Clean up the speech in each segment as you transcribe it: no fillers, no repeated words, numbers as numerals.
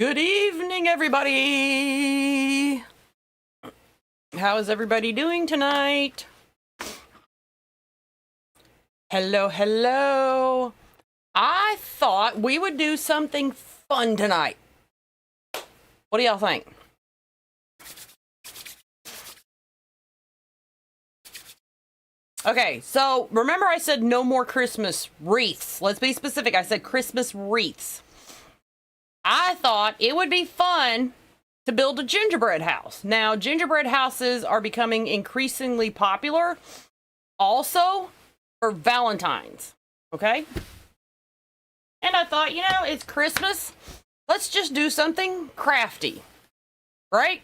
Good evening, everybody. How is everybody doing tonight? Hello, hello. I thought we would do something fun tonight. What do y'all think? Okay, so remember I said no more Christmas wreaths. Let's be specific. I said Christmas wreaths. I thought it would be fun to build a gingerbread house. Now, gingerbread houses are becoming increasingly popular also for Valentine's, okay? And I thought, you know, it's Christmas. Let's just do something crafty, right?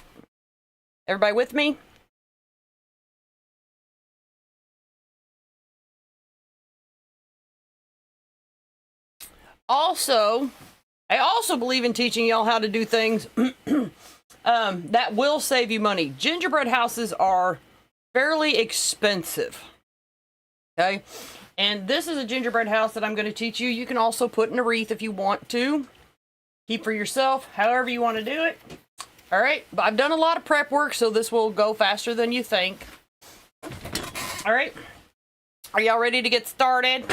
Everybody with me? Also, I also believe in teaching y'all how to do things that will save you money. Gingerbread houses are fairly expensive, okay? And this is a gingerbread house that I'm going to teach you. You can also put in a wreath if you want to. Keep for yourself, however you want to do it. All right, but I've done a lot of prep work, so this will go faster than you think. All right, are y'all ready to get started?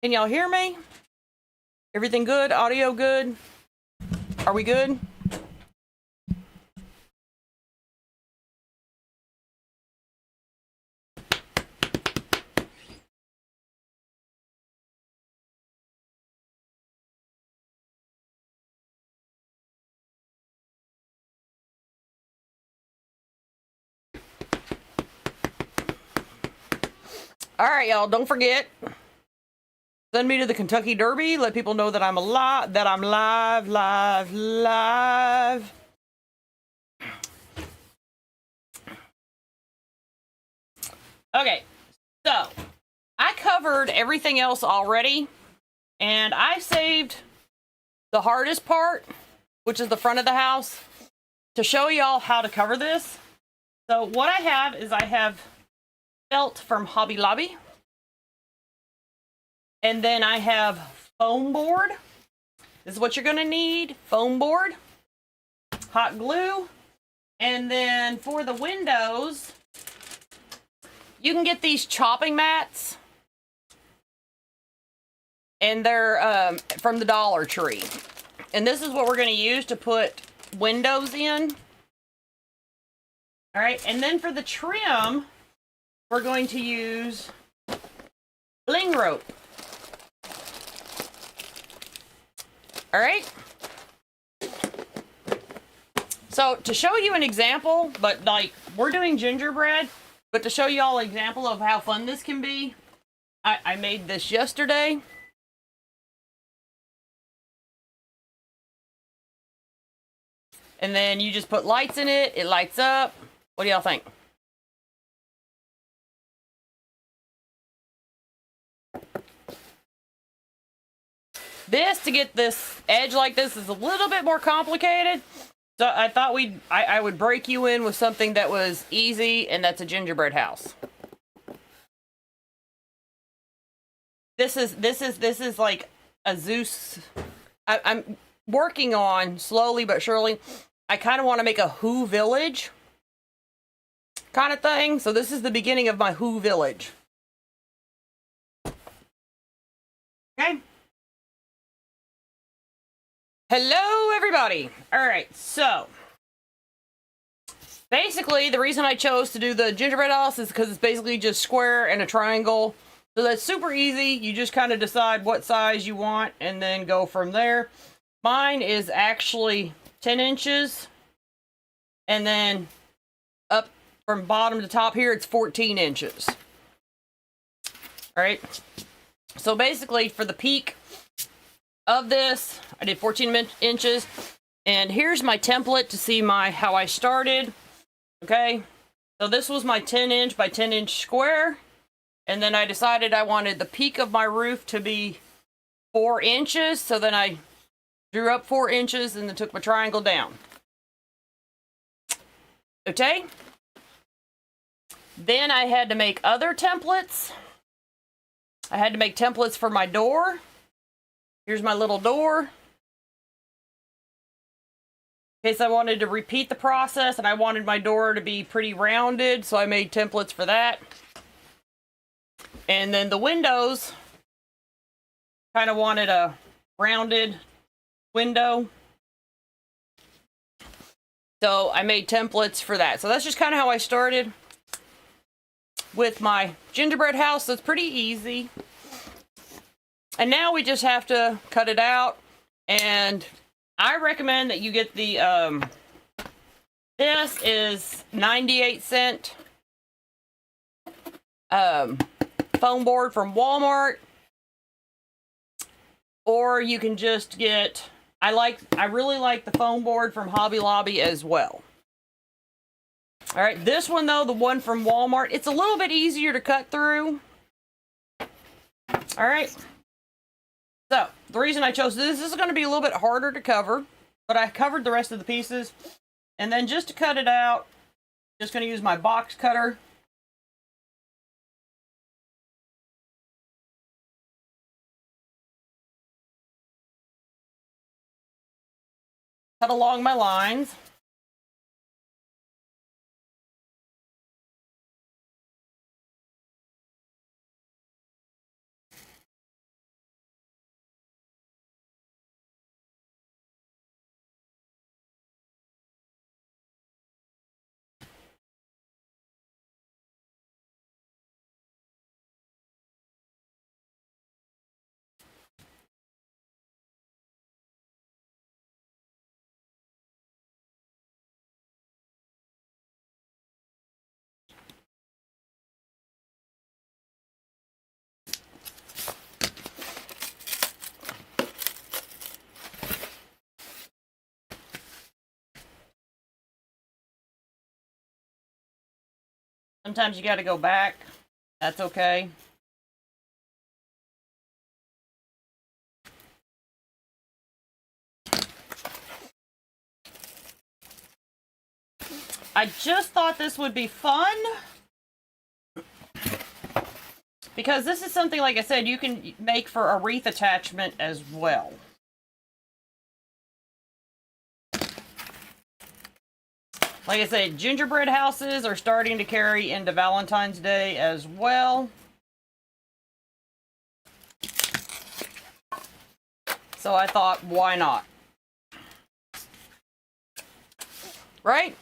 Can y'all hear me? Everything good? Audio good? Are we good? All right, y'all, don't forget. Send me to the Kentucky Derby. Let people know that I'm alive, that I'm live. Okay, so I covered everything else already, and I saved the hardest part, which is the front of the house, to show y'all how to cover this. So what I have felt from Hobby Lobby. And then I have foam board. This is what you're going to need. Foam board, hot glue, and then for the windows, you can get these chopping mats. And they're from the Dollar Tree. And this is what we're going to use to put windows in. All right, and then for the trim, we're going to use bling rope. All right. So to show you an example, but like we're doing gingerbread, but to show you all an example of how fun this can be, I made this yesterday. And then you just put lights in it. It lights up. What do y'all think? This, to get this edge like this, is a little bit more complicated. So I thought I would break you in with something that was easy, and that's a gingerbread house. This is like a Zeus. I'm working on, slowly but surely, I kind of want to make a Who village kind of thing. So this is the beginning of my Who village. Okay. Hello, everybody. All right, so basically the reason I chose to do the gingerbread house is because it's basically just square and a triangle. So that's super easy. You just kind of decide what size you want and then go from there. Mine is actually 10 inches. And then up from bottom to top here, it's 14 inches. All right. So basically for the peak of this, I did 14 inches, and here's my template to see how I started. Okay, so this was my 10 inch by 10 inch square, and then I decided I wanted the peak of my roof to be 4 inches, so then I drew up 4 inches and then took my triangle down. Okay, then I had to make other templates. I had to make templates for my door. Here's my little door. In case I wanted to repeat the process and I wanted my door to be pretty rounded, so I made templates for that. And then the windows, kind of wanted a rounded window. So I made templates for that. So that's just kind of how I started with my gingerbread house. So it's pretty easy. And now we just have to cut it out. And I recommend that you get the, this is 98-cent foam board from Walmart. Or you can just get, I really like the foam board from Hobby Lobby as well. All right, this one though, the one from Walmart, it's a little bit easier to cut through. All right. So, the reason I chose this is going to be a little bit harder to cover, but I covered the rest of the pieces. And then just to cut it out, just going to use my box cutter. Cut along my lines. Sometimes you got to go back. That's okay. I just thought this would be fun. Because this is something, like I said, you can make for a wreath attachment as well. Like I said, gingerbread houses are starting to carry into Valentine's Day as well. So I thought, why not? Right?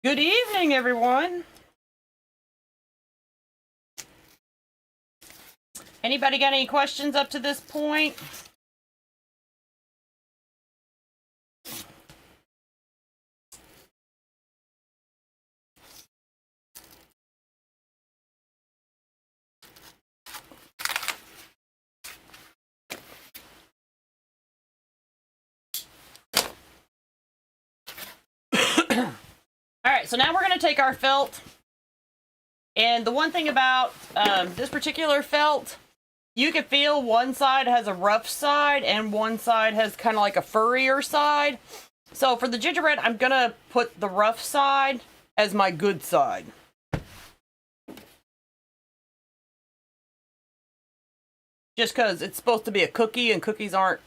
Good evening, everyone. Anybody got any questions up to this point? All right, so now we're going to take our felt. And the one thing about this particular felt, you can feel one side has a rough side and one side has kind of like a furrier side. So for the gingerbread, I'm going to put the rough side as my good side. Just because it's supposed to be a cookie and cookies aren't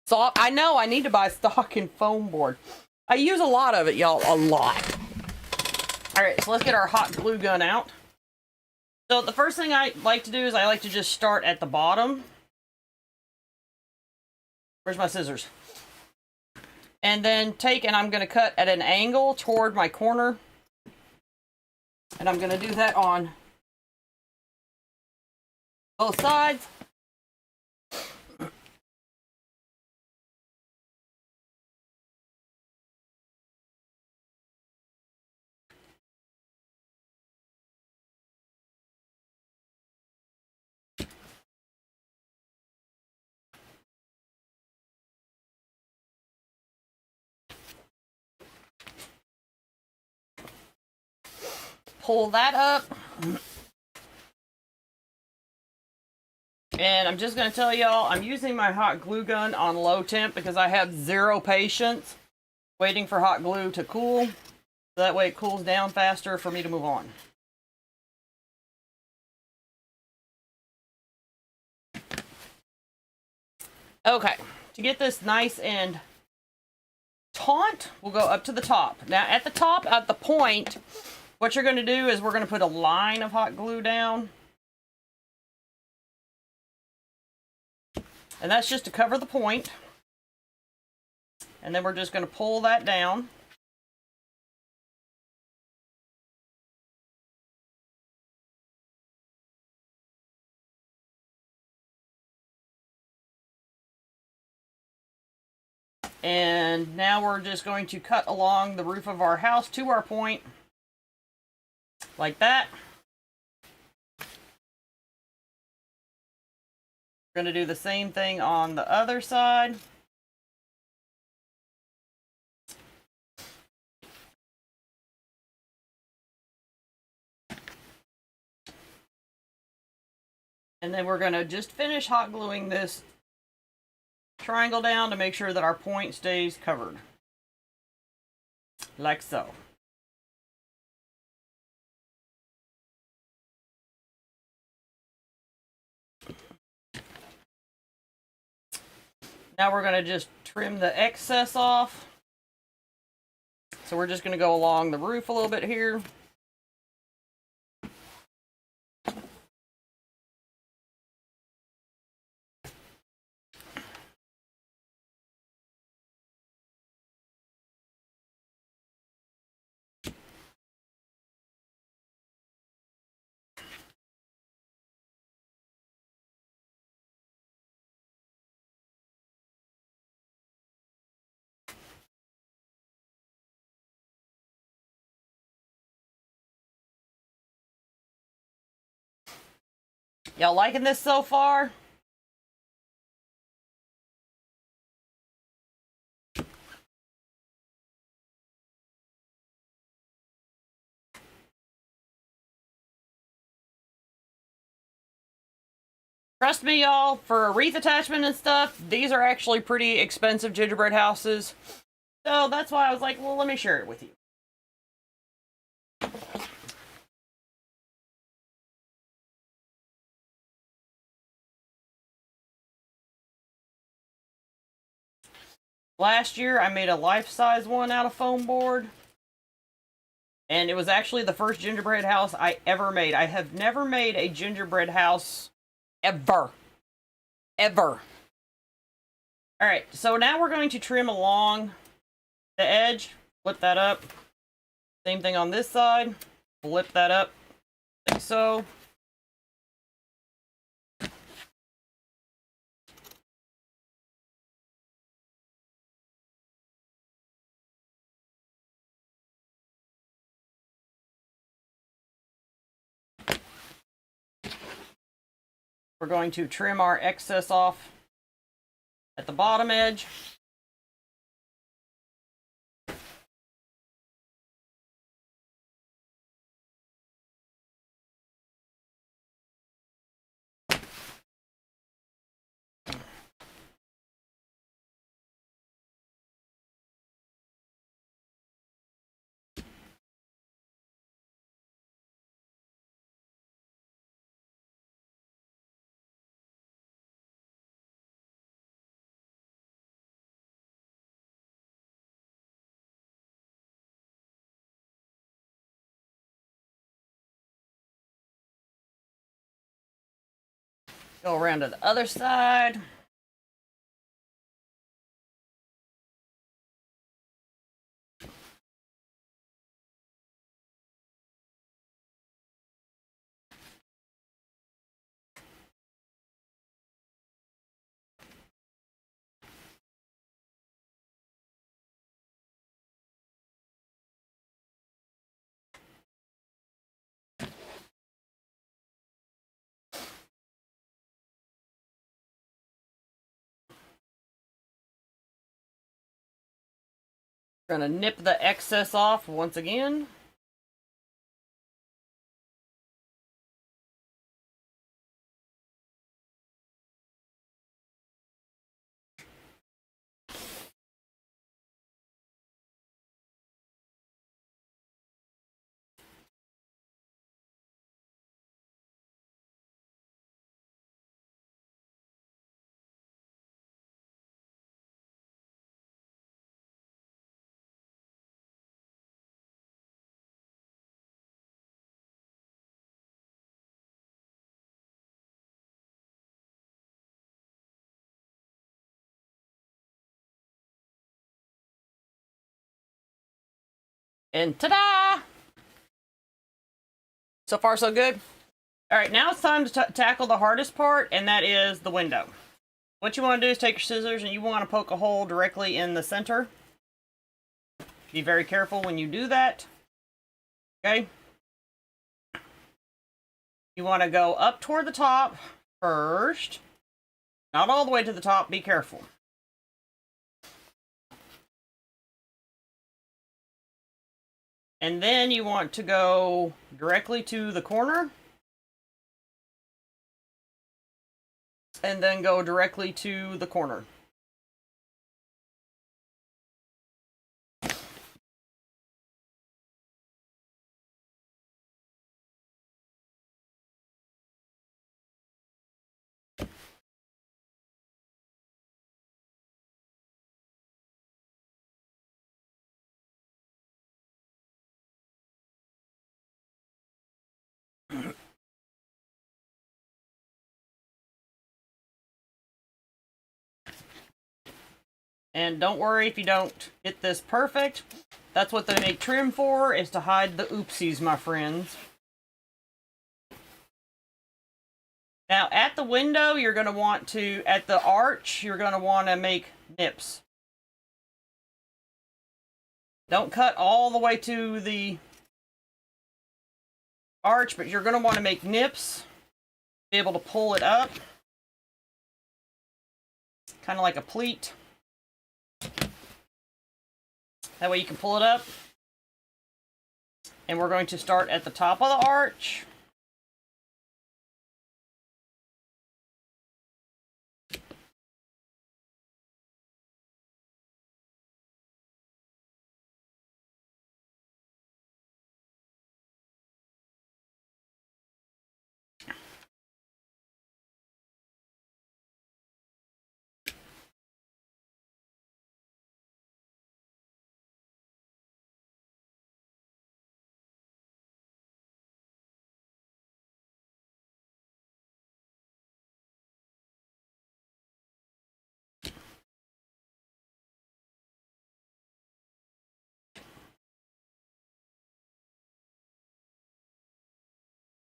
soft. I know I need to buy stock in foam board. I use a lot of it, y'all. A lot. All right, so let's get our hot glue gun out. So the first thing I like to do is I like to just start at the bottom. Where's my scissors? And then take, and I'm going to cut at an angle toward my corner. And I'm going to do that on both sides. Pull that up. And I'm just going to tell y'all, I'm using my hot glue gun on low temp because I have zero patience waiting for hot glue to cool. So that way it cools down faster for me to move on. Okay, to get this nice and taut, we'll go up to the top. Now at the top, at the point, what you're going to do is we're going to put a line of hot glue down. And that's just to cover the point. And then we're just going to pull that down. And now we're just going to cut along the roof of our house to our point. Like that. We're going to do the same thing on the other side. And then we're going to just finish hot gluing this triangle down to make sure that our point stays covered. Like so. Now we're going to just trim the excess off. So we're just going to go along the roof a little bit here. Y'all liking this so far? Trust me, y'all, for a wreath attachment and stuff, these are actually pretty expensive gingerbread houses. So that's why I was like, well, let me share it with you. Last year, I made a life-size one out of foam board. And it was actually the first gingerbread house I ever made. I have never made a gingerbread house ever. Ever. Alright, so now we're going to trim along the edge. Flip that up. Same thing on this side. Flip that up. Like so. We're going to trim our excess off at the bottom edge. Go around to the other side. Gonna nip the excess off once again. And ta-da! So far, so good. All right, now it's time to tackle the hardest part, and that is the window. What you want to do is take your scissors and you want to poke a hole directly in the center. Be very careful when you do that. Okay? You want to go up toward the top first. Not all the way to the top, be careful. And then you want to go directly to the corner. And then go directly to the corner. And don't worry if you don't get this perfect. That's what they make trim for, is to hide the oopsies, my friends. Now, at the window, you're going to want to, at the arch, you're going to want to make nips. Don't cut all the way to the arch, but you're going to want to make nips. Be able to pull it up. Kind of like a pleat. That way you can pull it up. And we're going to start at the top of the arch.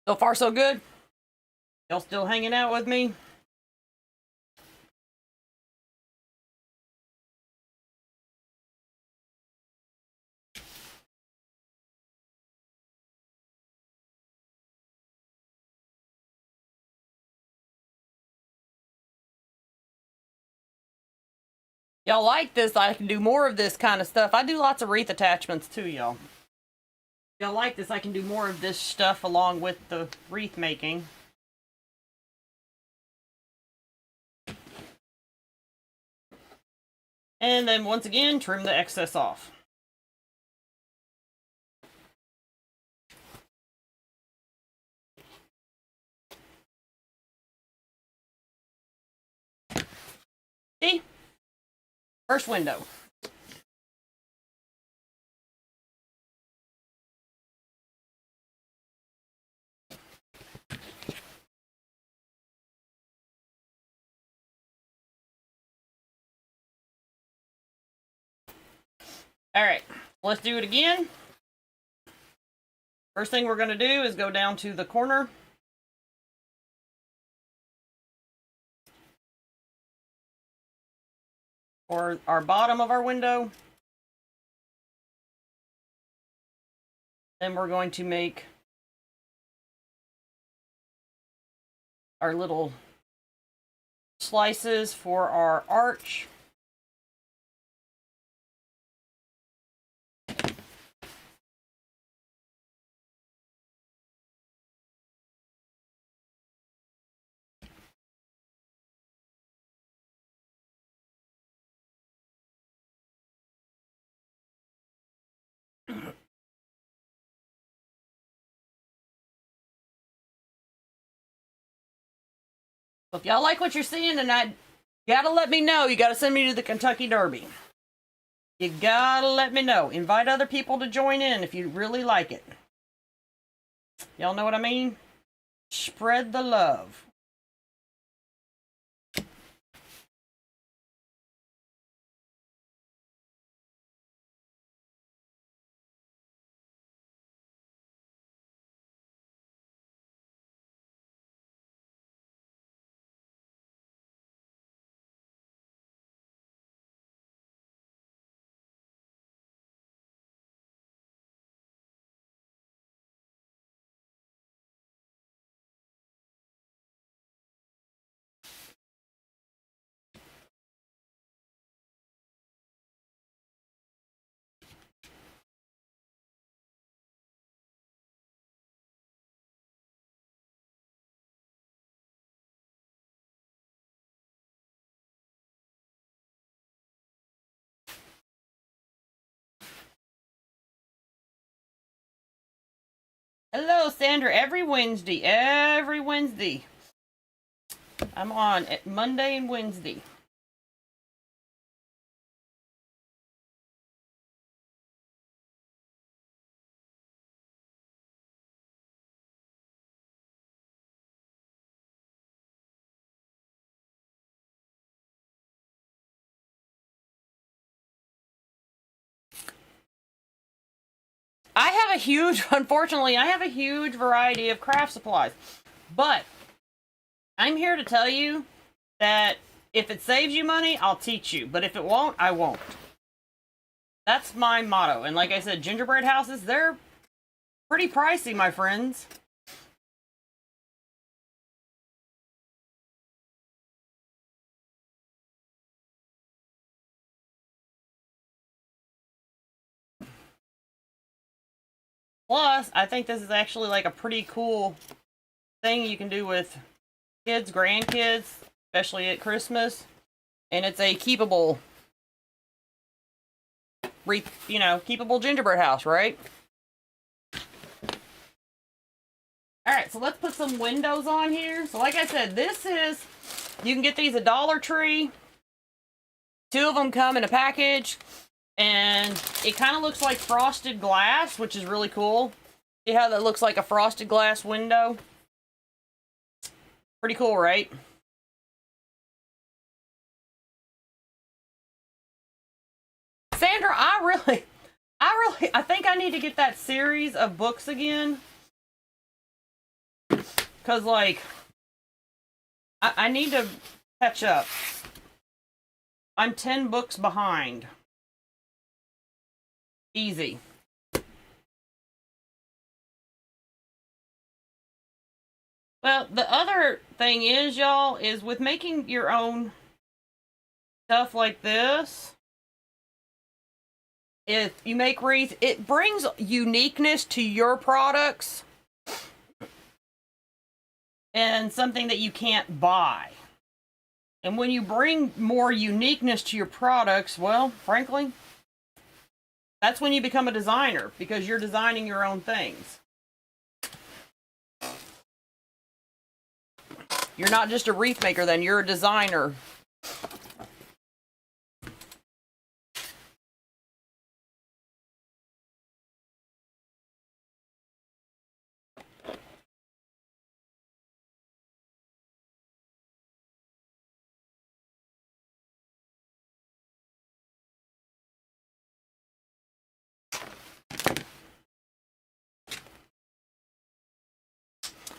So far, so good. Y'all still hanging out with me? Y'all like this? I can do more of this kind of stuff. I do lots of wreath attachments too, y'all. Y'all like this? I can do more of this stuff along with the wreath making. And then once again, trim the excess off. See? First window. All right, let's do it again. First thing we're going to do is go down to the corner. Or our bottom of our window. Then we're going to make our little slices for our arch. So if y'all like what you're seeing tonight, you gotta let me know. You gotta send me to the Kentucky Derby. You gotta let me know. Invite other people to join in if you really like it. Y'all know what I mean? Spread the love. Hello, Sandra. Every Wednesday. I'm on Monday and Wednesday. Unfortunately, I have a huge variety of craft supplies. But I'm here to tell you that if it saves you money, I'll teach you. But if it won't, I won't. That's my motto. And like I said, gingerbread houses, they're pretty pricey, my friends. Plus, I think this is actually like a pretty cool thing you can do with kids, grandkids, especially at Christmas. And it's a keepable, keepable gingerbread house, right? All right, so let's put some windows on here. So like I said, you can get these at Dollar Tree. 2 of them come in a package. And it kind of looks like frosted glass, which is really cool. See how that looks like a frosted glass window? Pretty cool, right? Sandra, I think I need to get that series of books again. Because, like, I need to catch up. I'm 10 books behind. Easy. Well, the other thing is, y'all, is with making your own stuff like this, if you make wreaths, it brings uniqueness to your products and something that you can't buy. And when you bring more uniqueness to your products, well, frankly, that's when you become a designer, because you're designing your own things. You're not just a wreath maker then, you're a designer.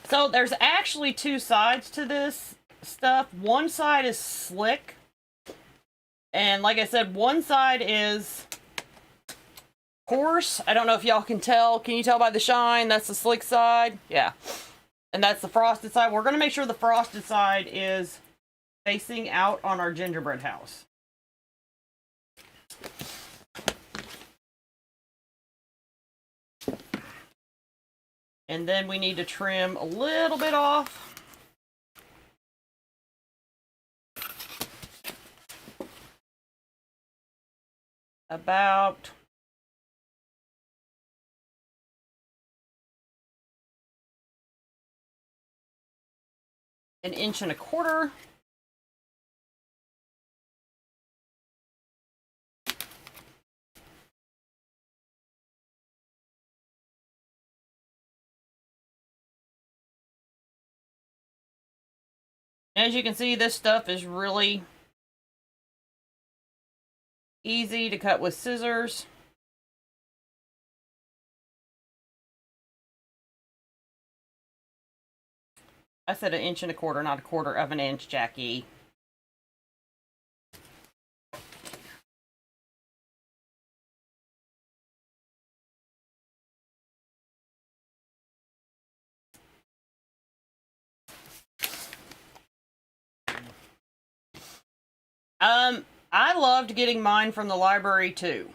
So there's actually two sides to this stuff. One side is slick. And like I said, one side is coarse. I don't know if y'all can tell. Can you tell by the shine? That's the slick side. Yeah. And that's the frosted side. We're going to make sure the frosted side is facing out on our gingerbread house. And then we need to trim a little bit off. About an inch and a quarter. As you can see, this stuff is really easy to cut with scissors. I said an inch and a quarter, not a quarter of an inch, Jackie. I loved getting mine from the library too.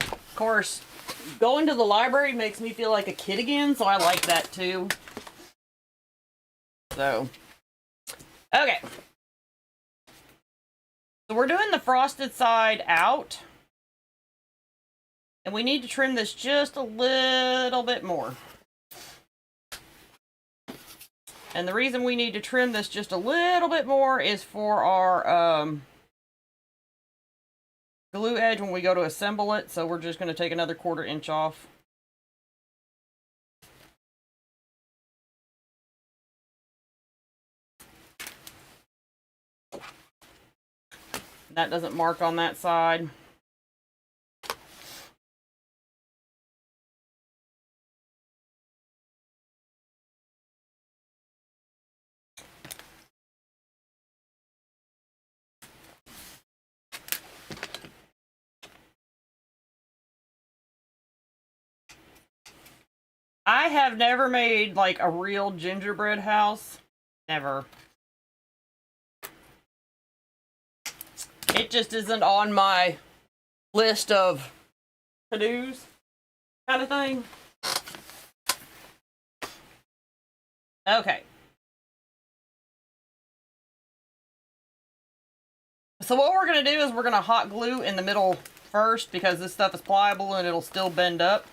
Of course, going to the library makes me feel like a kid again, so I like that too. So, okay. So we're doing the frosted side out. And we need to trim this just a little bit more. And the reason we need to trim this just a little bit more is for our glue edge when we go to assemble it. So we're just going to take another 1/4 inch off. That doesn't mark on that side. I have never made like a real gingerbread house. Never. It just isn't on my list of to-dos kind of thing. Okay. So what we're going to do is we're going to hot glue in the middle first because this stuff is pliable and it'll still bend up.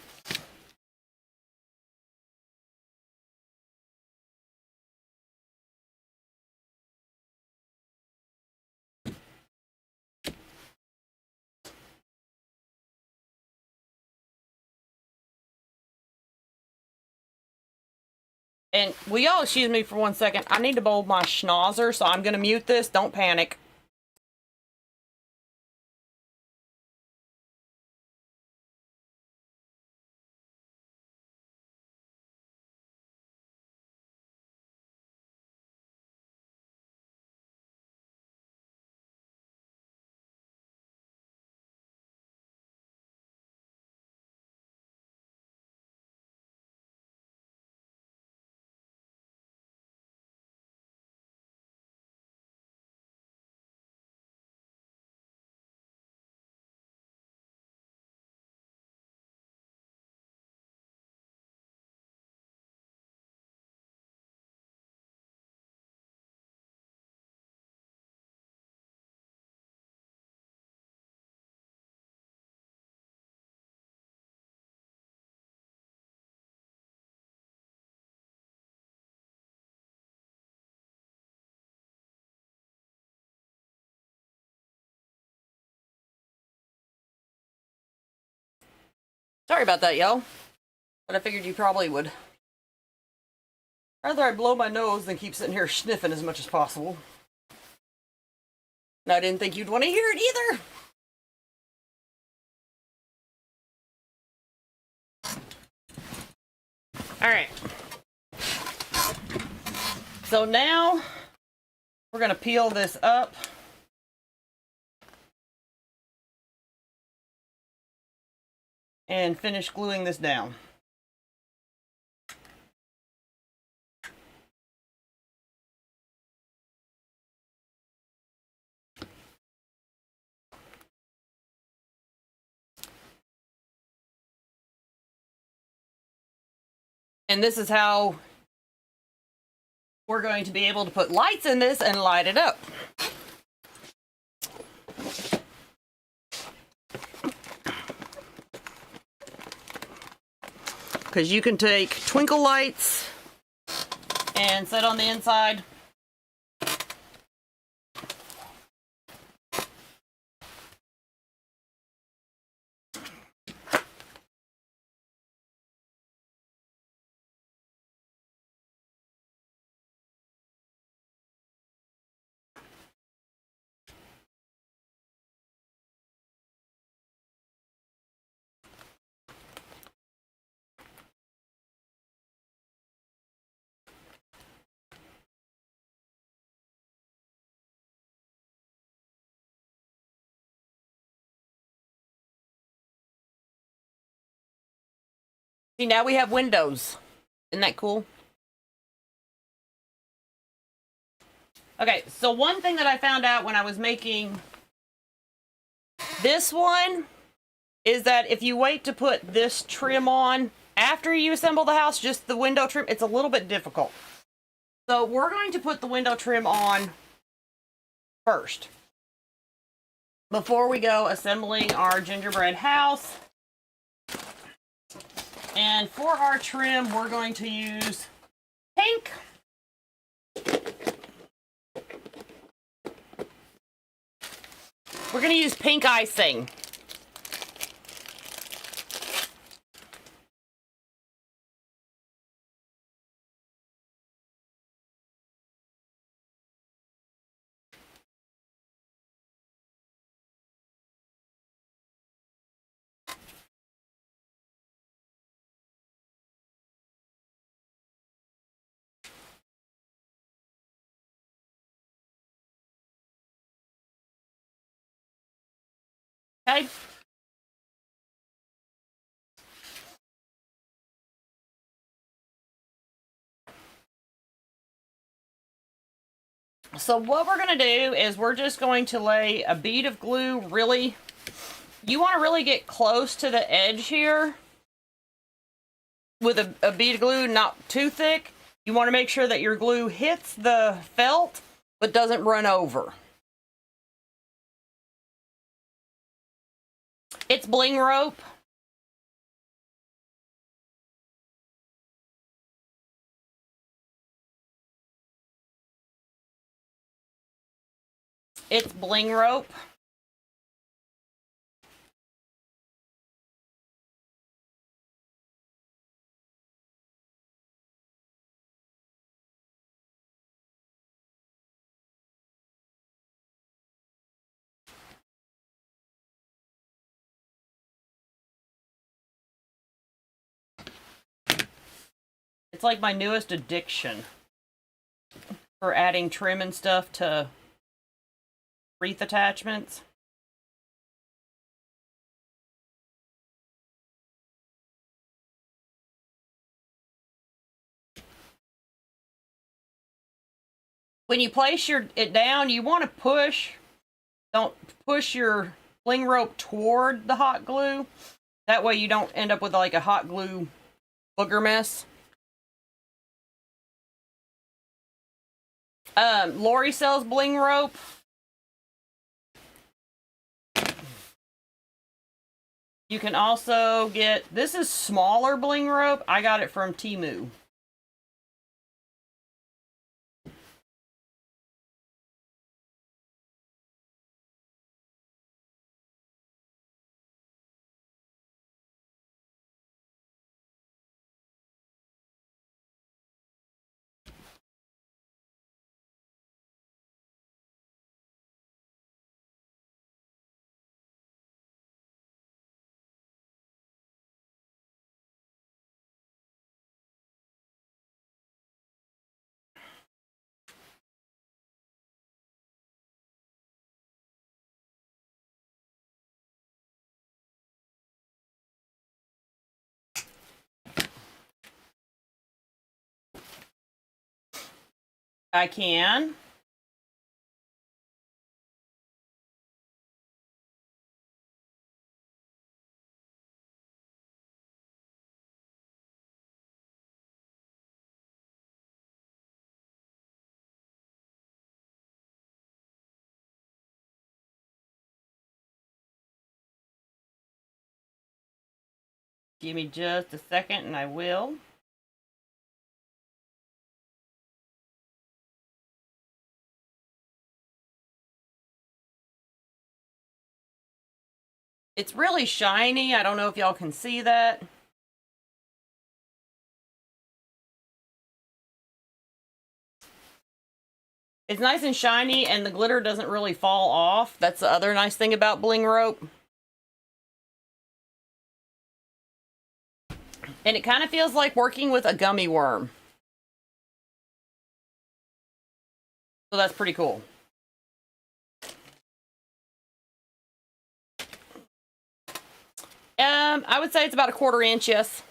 And will y'all excuse me for 1 second? I need to bowl my schnauzer, so I'm going to mute this. Don't panic. Sorry about that, y'all. But I figured you probably would rather I blow my nose than keep sitting here sniffing as much as possible. I didn't think you'd want to hear it either. All right. So now we're going to peel this up. And finish gluing this down. And this is how we're going to be able to put lights in this and light it up. Because you can take twinkle lights and set on the inside. See, now we have windows. Isn't that cool? Okay, so one thing that I found out when I was making this one is that if you wait to put this trim on after you assemble the house, just the window trim, it's a little bit difficult. So we're going to put the window trim on first before we go assembling our gingerbread house. And for our trim, we're going to use pink. We're going to use pink icing. Okay. So what we're going to do is we're just going to lay a bead of glue really, you want to really get close to the edge here with a bead of glue, not too thick. You want to make sure that your glue hits the felt but doesn't run over. It's bling rope. It's bling rope. It's like my newest addiction for adding trim and stuff to wreath attachments. When you place it down, you want to push. Don't push your bling rope toward the hot glue. That way you don't end up with like a hot glue booger mess. Laurie sells bling rope. You can also get, this is smaller bling rope. I got it from Temu. I can. Give me just a second and I will. It's really shiny. I don't know if y'all can see that. It's nice and shiny and the glitter doesn't really fall off. That's the other nice thing about bling rope. And it kind of feels like working with a gummy worm. So that's pretty cool. I would say it's about 1/4 inch, yes.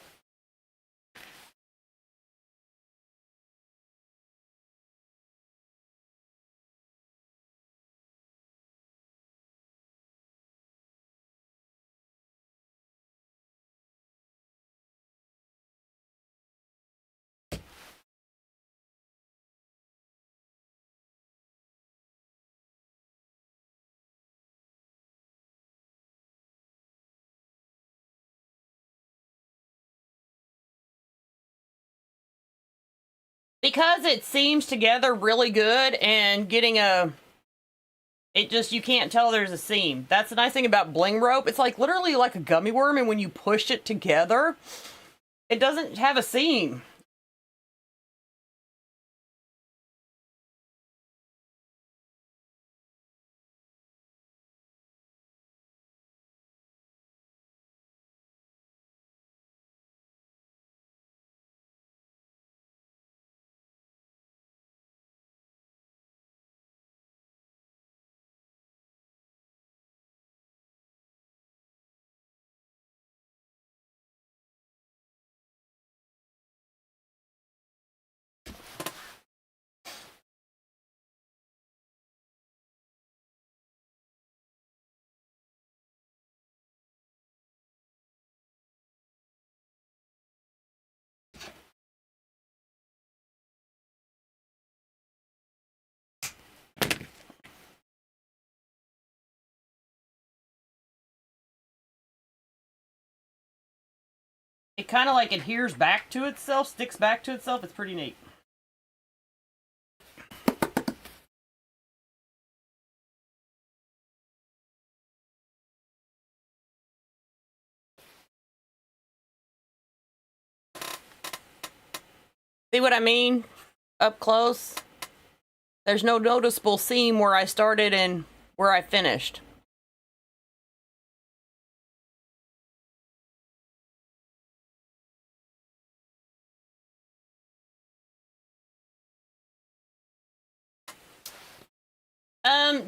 Because it seams together really good and getting it just, you can't tell there's a seam. That's the nice thing about bling rope. It's like literally like a gummy worm, and when you push it together, it doesn't have a seam. It kind of like adheres back to itself, sticks back to itself. It's pretty neat. See what I mean? Up close. There's no noticeable seam where I started and where I finished.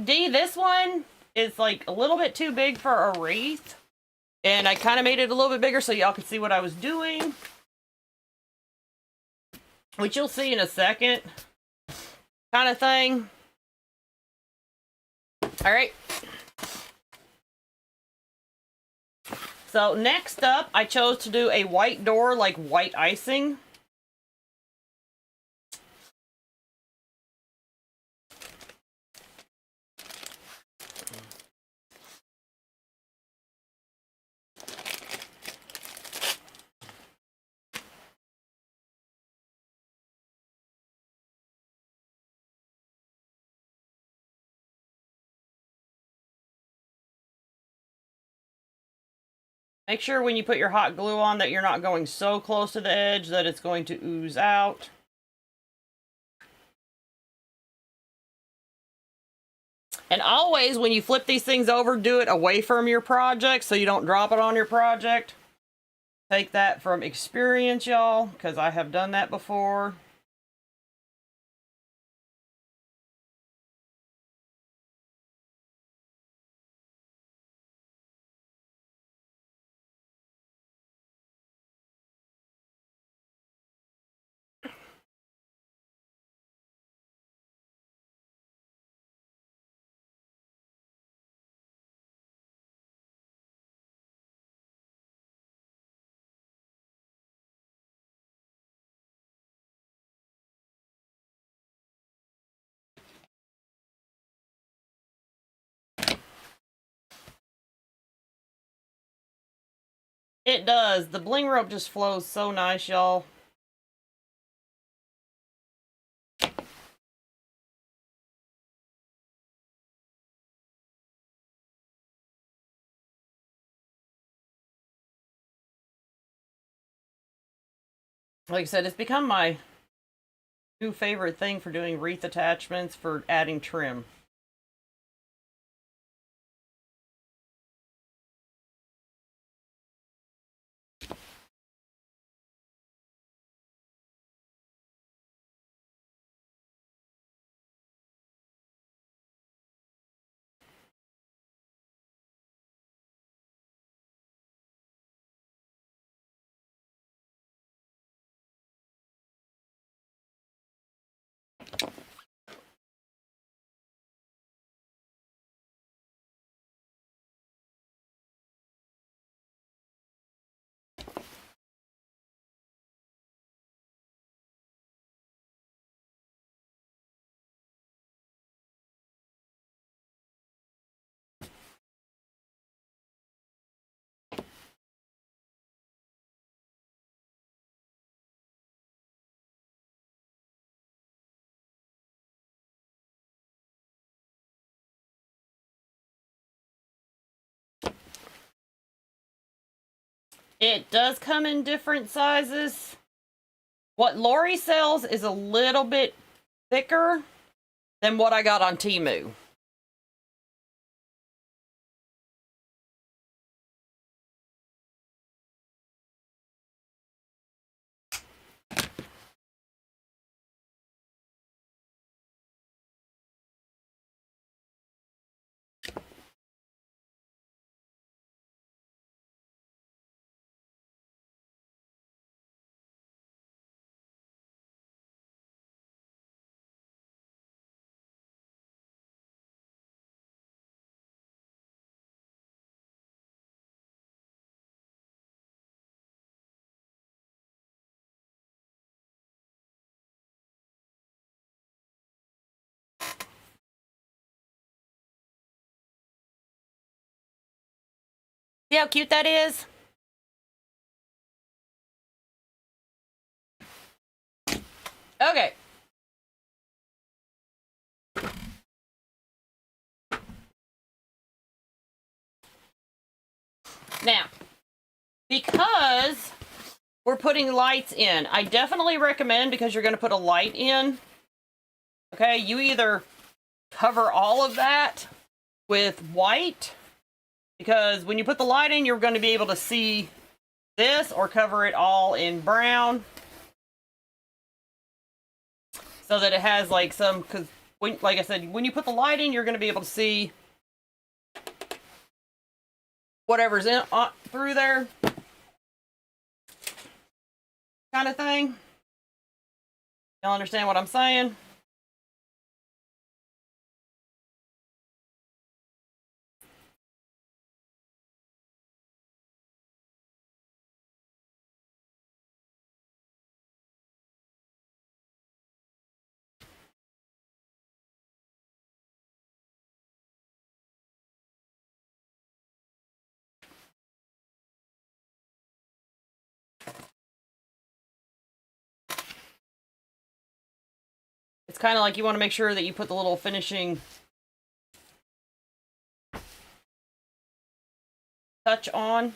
Dee, this one is like a little bit too big for a wreath. And I kind of made it a little bit bigger so y'all could see what I was doing. Which you'll see in a second. Kind of thing. Alright. So next up, I chose to do a white door, like white icing. Make sure when you put your hot glue on that you're not going so close to the edge that it's going to ooze out. And always, when you flip these things over, do it away from your project so you don't drop it on your project. Take that from experience, y'all, because I have done that before. It does. The bling rope just flows so nice, y'all. Like I said, it's become my new favorite thing for doing wreath attachments, for adding trim. It does come in different sizes. What Laurie sells is a little bit thicker than what I got on Temu. See how cute that is? Okay. Now, because we're putting lights in, I definitely recommend, because you're going to put a light in, okay, you either cover all of that with white, because when you put the light in, you're going to be able to see this, or cover it all in brown, so that it has like some, because like I said, when you put the light in, you're going to be able to see whatever's in through there, kind of thing. Y'all understand what I'm saying? It's kind of like you want to make sure that you put the little finishing touch on.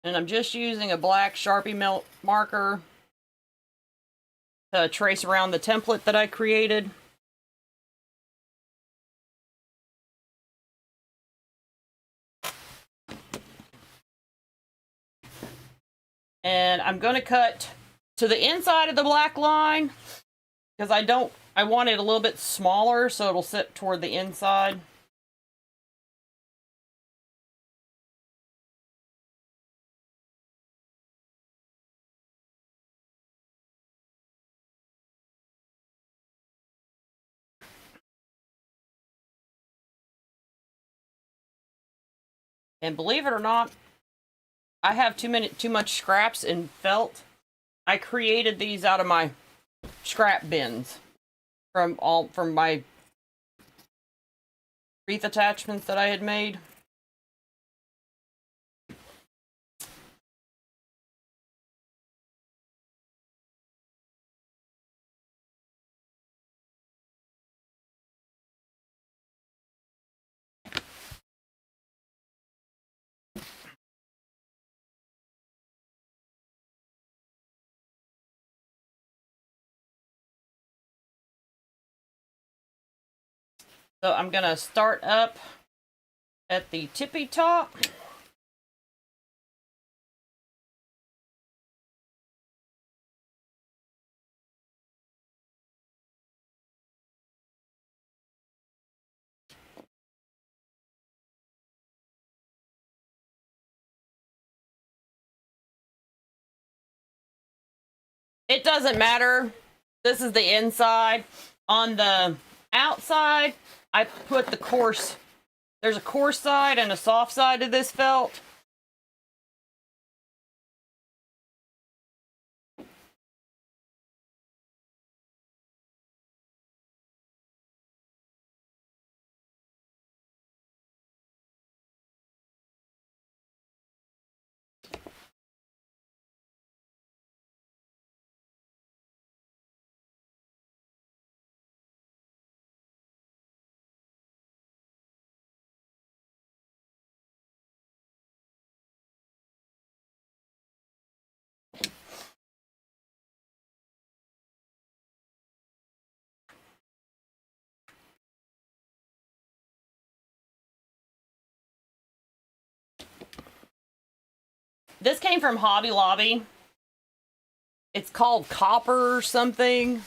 And I'm just using a black Sharpie marker to trace around the template that I created. And I'm going to cut to the inside of the black line, because I want it a little bit smaller so it'll sit toward the inside. And believe it or not, I have too much scraps in felt. I created these out of my scrap bins from my wreath attachments that I had made. So I'm gonna start up at the tippy top. It doesn't matter. This is the inside. On the outside, I put the coarse. There's a coarse side and a soft side of this felt. This came from Hobby Lobby. It's called copper or something.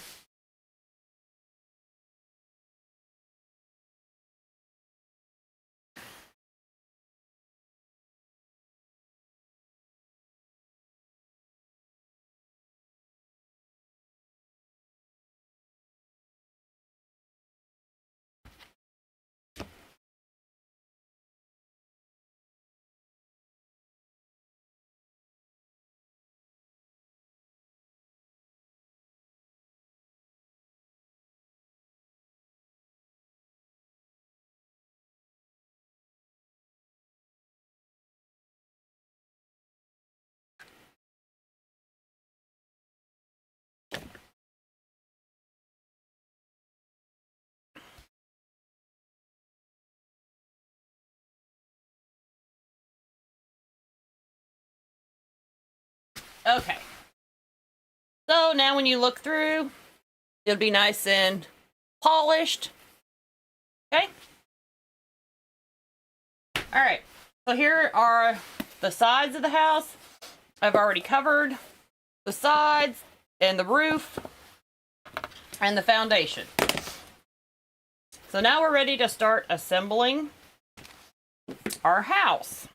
Okay. So now when you look through, it'll be nice and polished. Okay. All right. So here are the sides of the house. I've already covered the sides and the roof and the foundation. So now we're ready to start assembling our house.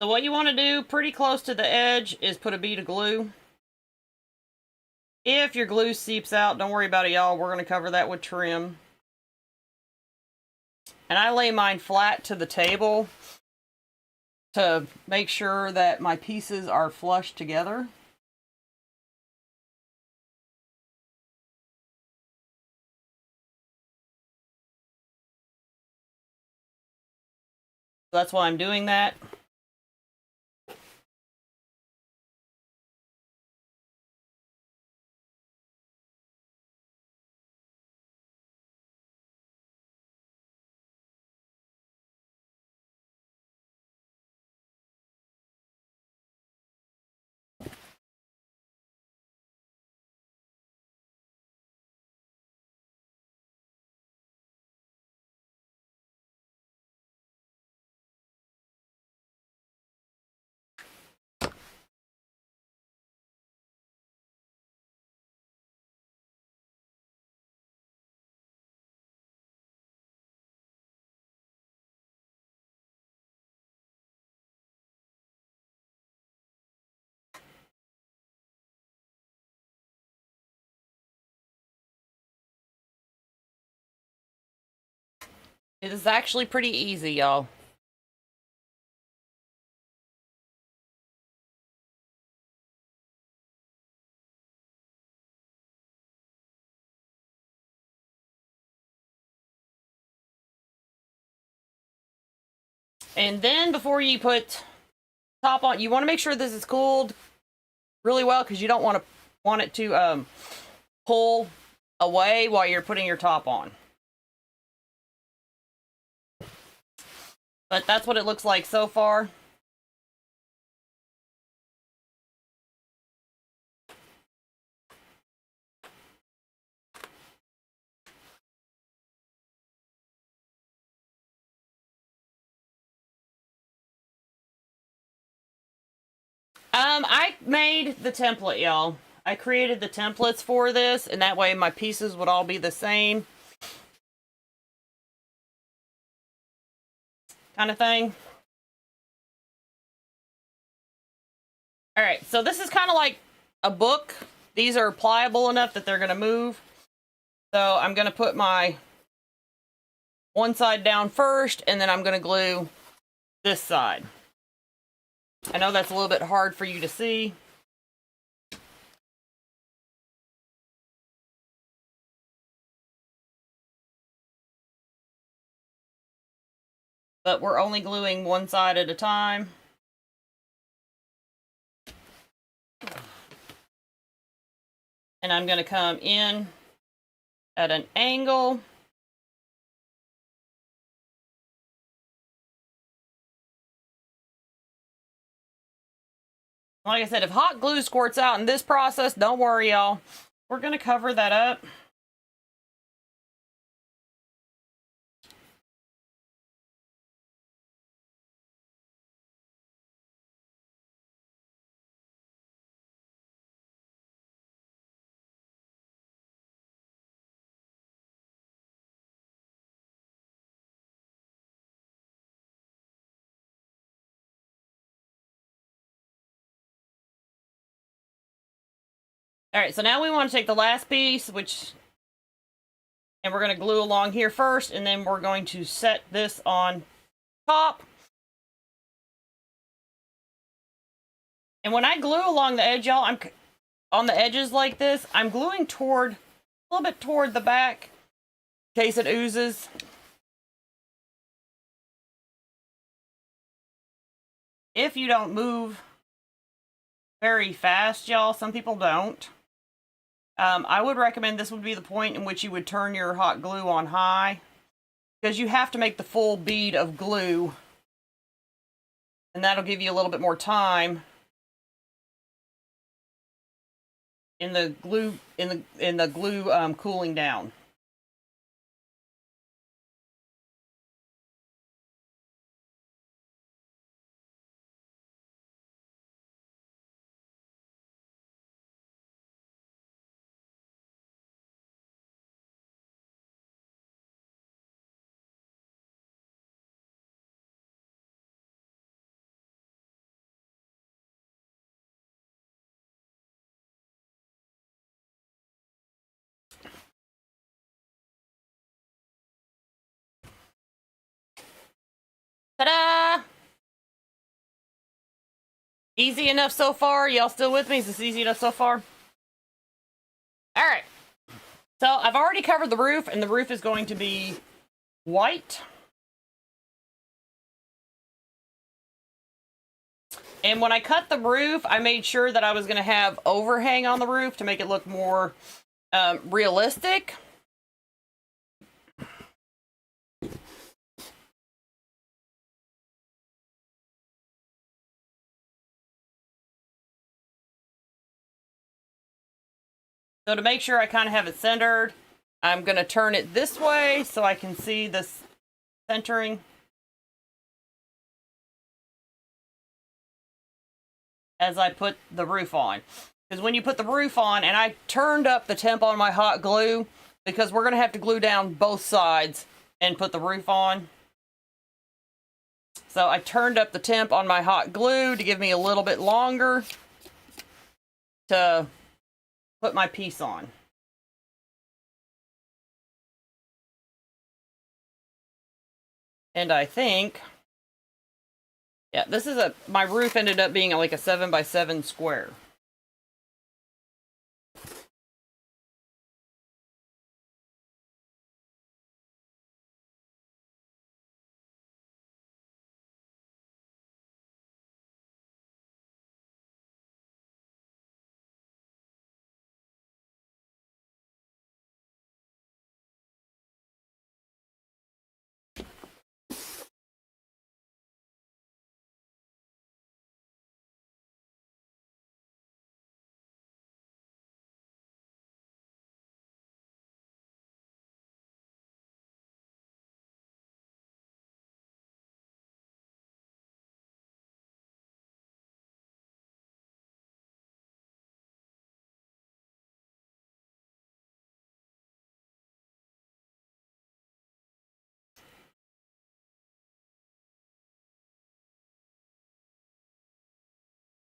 So what you want to do pretty close to the edge is put a bead of glue. If your glue seeps out, don't worry about it, y'all. We're going to cover that with trim. And I lay mine flat to the table to make sure that my pieces are flush together. So that's why I'm doing that. It is actually pretty easy, y'all. And then before you put top on, you want to make sure this is cooled really well, because you don't want it to pull away while you're putting your top on. But that's what it looks like so far. I made the template, y'all. I created the templates for this, and that way my pieces would all be the same. Kind of thing. Alright, so this is kind of like a book. These are pliable enough that they're going to move. So I'm going to put my one side down first, and then I'm going to glue this side. I know that's a little bit hard for you to see. But we're only gluing one side at a time. And I'm going to come in at an angle. Like I said, if hot glue squirts out in this process, don't worry, y'all. We're going to cover that up. Alright, so now we want to take the last piece, and we're going to glue along here first, and then we're going to set this on top. And when I glue along the edge, y'all, I'm on the edges like this, I'm gluing a little bit toward the back, in case it oozes. If you don't move very fast, y'all, some people don't. I would recommend this would be the point in which you would turn your hot glue on high, because you have to make the full bead of glue, and that'll give you a little bit more time in the glue cooling down. Ta-da! Easy enough so far? Y'all still with me? Is this easy enough so far? Alright. So I've already covered the roof, and the roof is going to be white. And when I cut the roof, I made sure that I was going to have overhang on the roof to make it look more realistic. So to make sure I kind of have it centered, I'm going to turn it this way so I can see this centering. As I put the roof on. Because when you put the roof on, and I turned up the temp on my hot glue, because we're going to have to glue down both sides and put the roof on. So I turned up the temp on my hot glue to give me a little bit longer to put my piece on. And I think, yeah, this is my roof ended up being like a 7x7 square.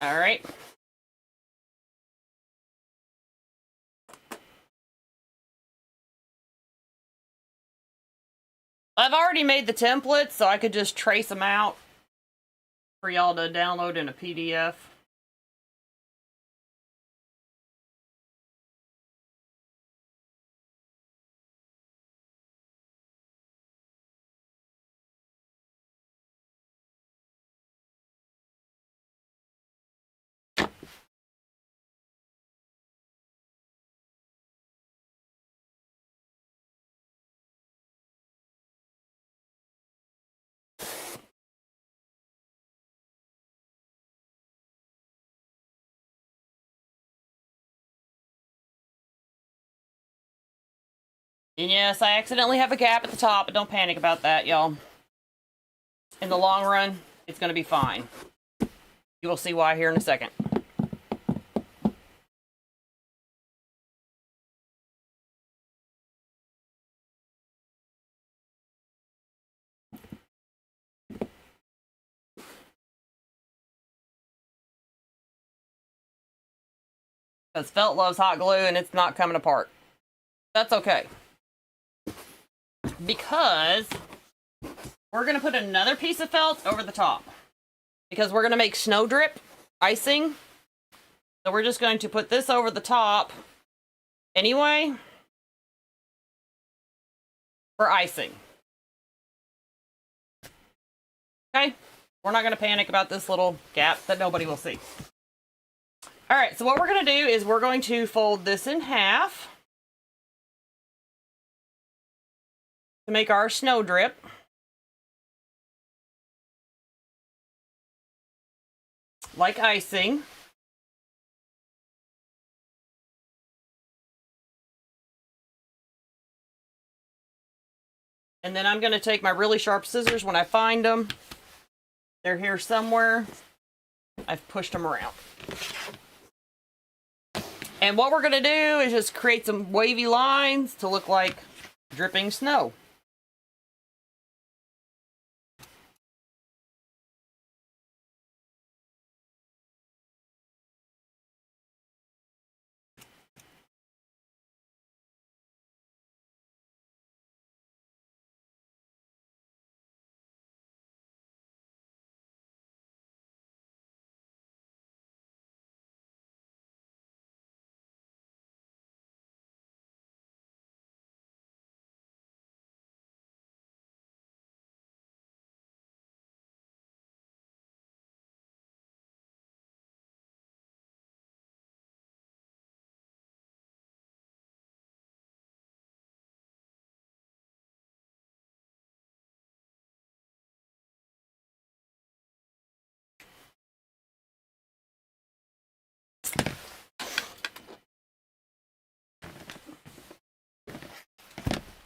All right. I've already made the templates, so I could just trace them out for y'all to download in a PDF. And yes, I accidentally have a gap at the top, but don't panic about that, y'all. In the long run, it's going to be fine. You will see why here in a second. Because felt loves hot glue and it's not coming apart. That's okay. Because we're going to put another piece of felt over the top. Because we're going to make snow drip icing. So we're just going to put this over the top anyway for icing. Okay? We're not going to panic about this little gap that nobody will see. All right, so what we're going to do is we're going to fold this in half to make our snow drip. Like icing. And then I'm going to take my really sharp scissors when I find them. They're here somewhere. I've pushed them around. And what we're going to do is just create some wavy lines to look like dripping snow.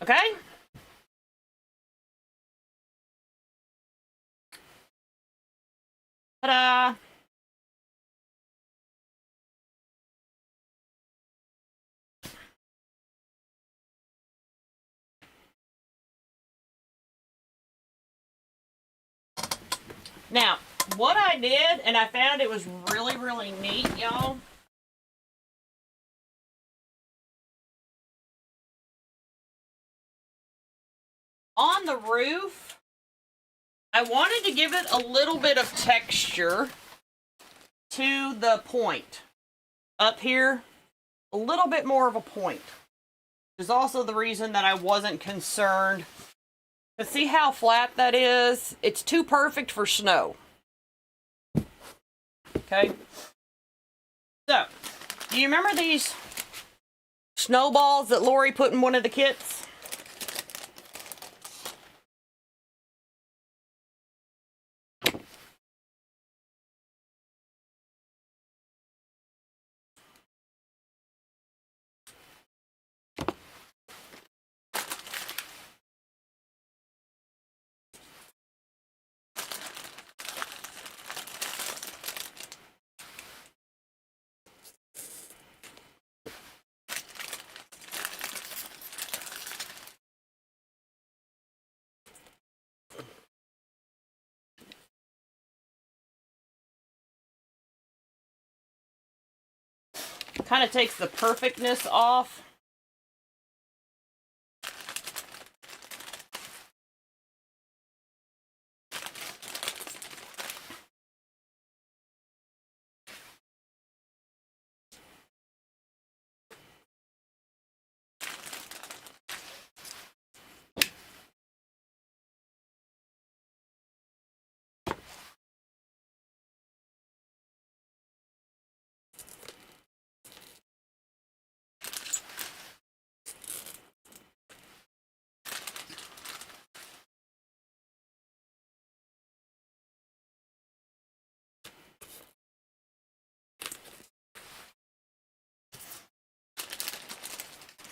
Okay? Ta-da! Now, what I did, and I found it was really, really neat, y'all. On the roof, I wanted to give it a little bit of texture to the point. Up here, a little bit more of a point. Which is also the reason that I wasn't concerned. But see how flat that is? It's too perfect for snow. Okay. So, do you remember these snowballs that Laurie put in one of the kits? Kind of takes the perfectness off.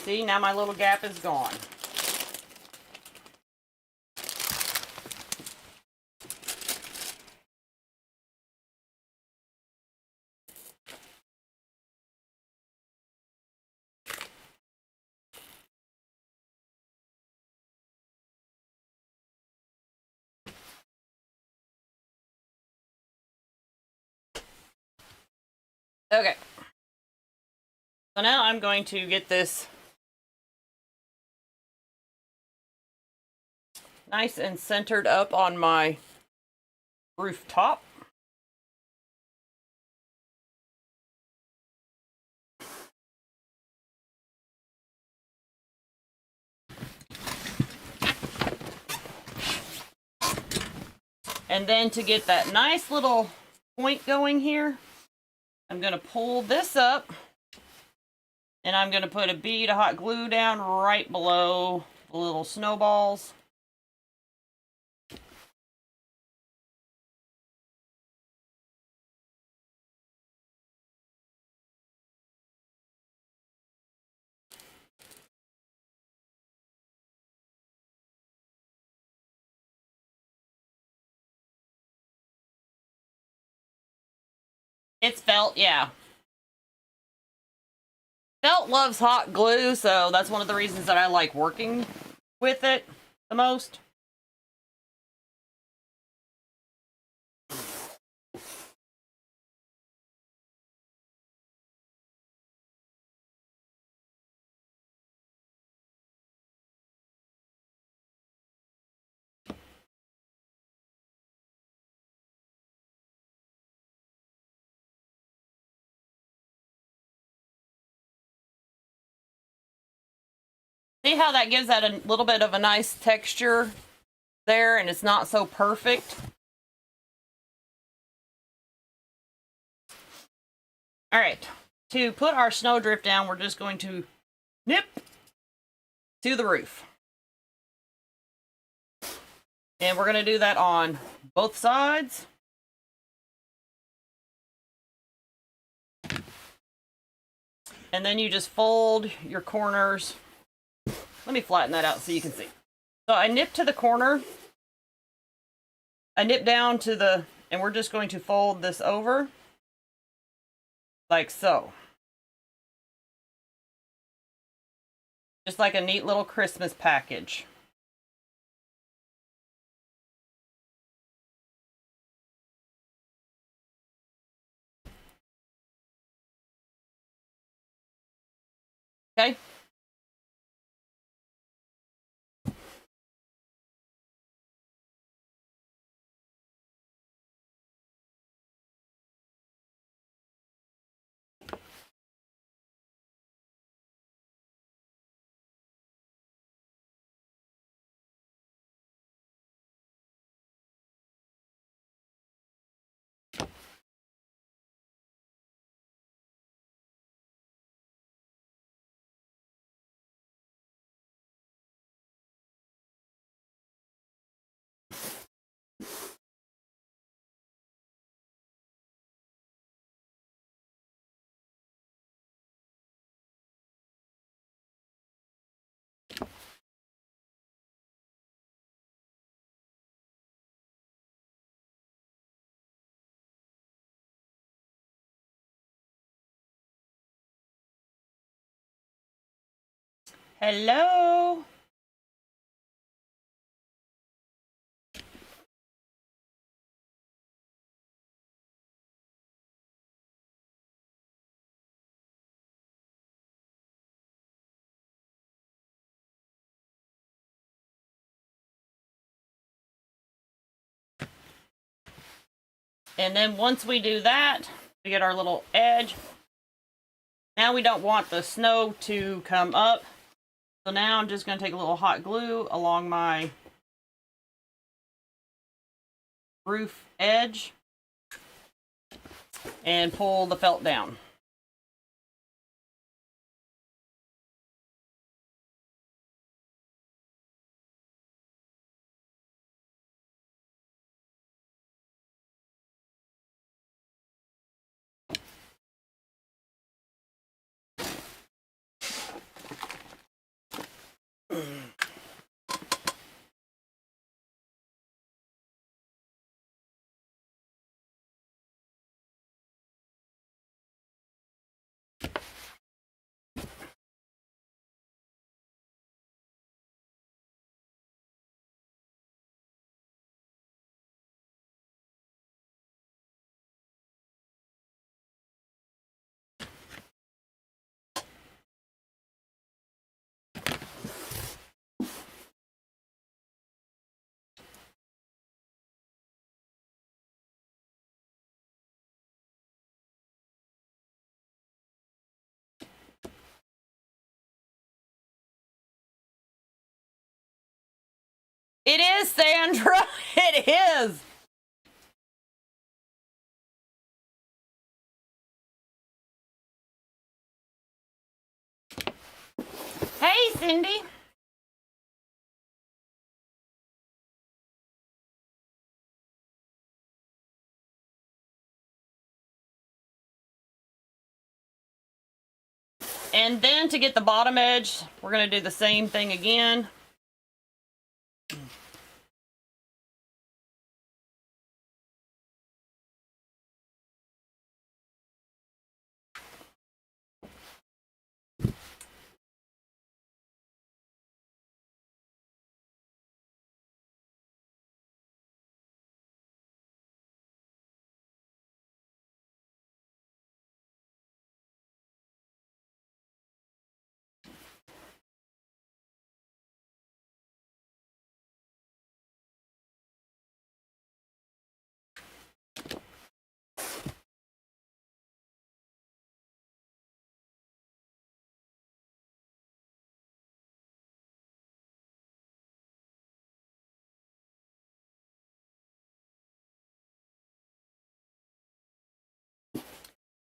See, now my little gap is gone. Okay. So now I'm going to get this nice and centered up on my rooftop. And then to get that nice little point going here, I'm going to pull this up and I'm going to put a bead of hot glue down right below the little snowballs. It's felt, yeah. Felt loves hot glue, so that's one of the reasons that I like working with it the most. See how that gives that a little bit of a nice texture there, and it's not so perfect. All right, to put our snowdrift down, we're just going to nip to the roof. And we're going to do that on both sides. And then you just fold your corners. Let me flatten that out so you can see. So I nip to the corner. I nip down to the, and we're just going to fold this over. Like so. Just like a neat little Christmas package. Okay. Hello. And then once we do that, we get our little edge. Now we don't want the snow to come up. So now I'm just going to take a little hot glue along my roof edge and pull the felt down. It is, Sandra. It is. Hey, Cindy. And then to get the bottom edge, we're going to do the same thing again.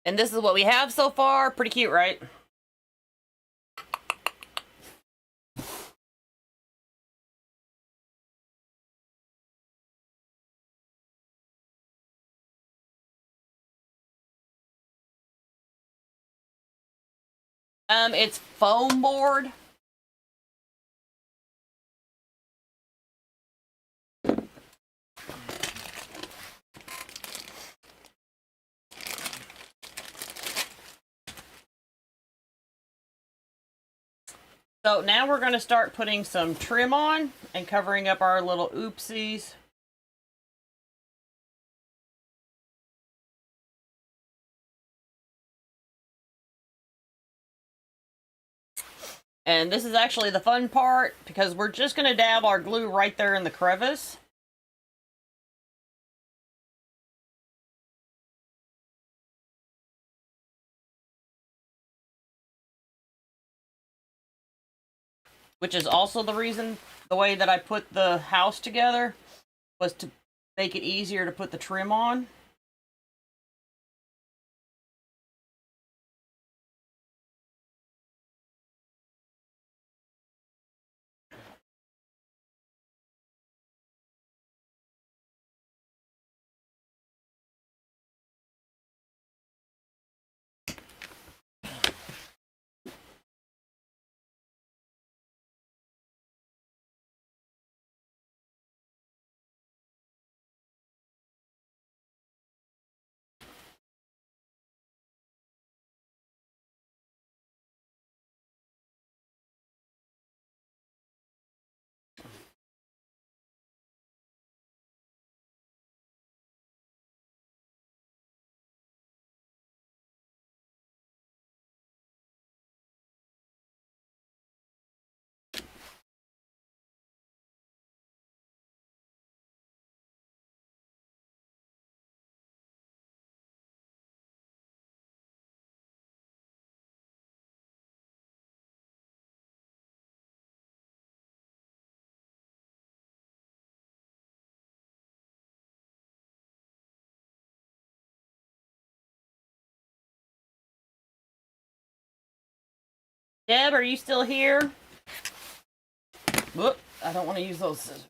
And this is what we have so far. Pretty cute, right? It's foam board. So now we're going to start putting some trim on and covering up our little oopsies. And this is actually the fun part because we're just going to dab our glue right there in the crevice. Which is also the reason the way that I put the house together was to make it easier to put the trim on. Deb, are you still here? Whoop, I don't want to use those scissors.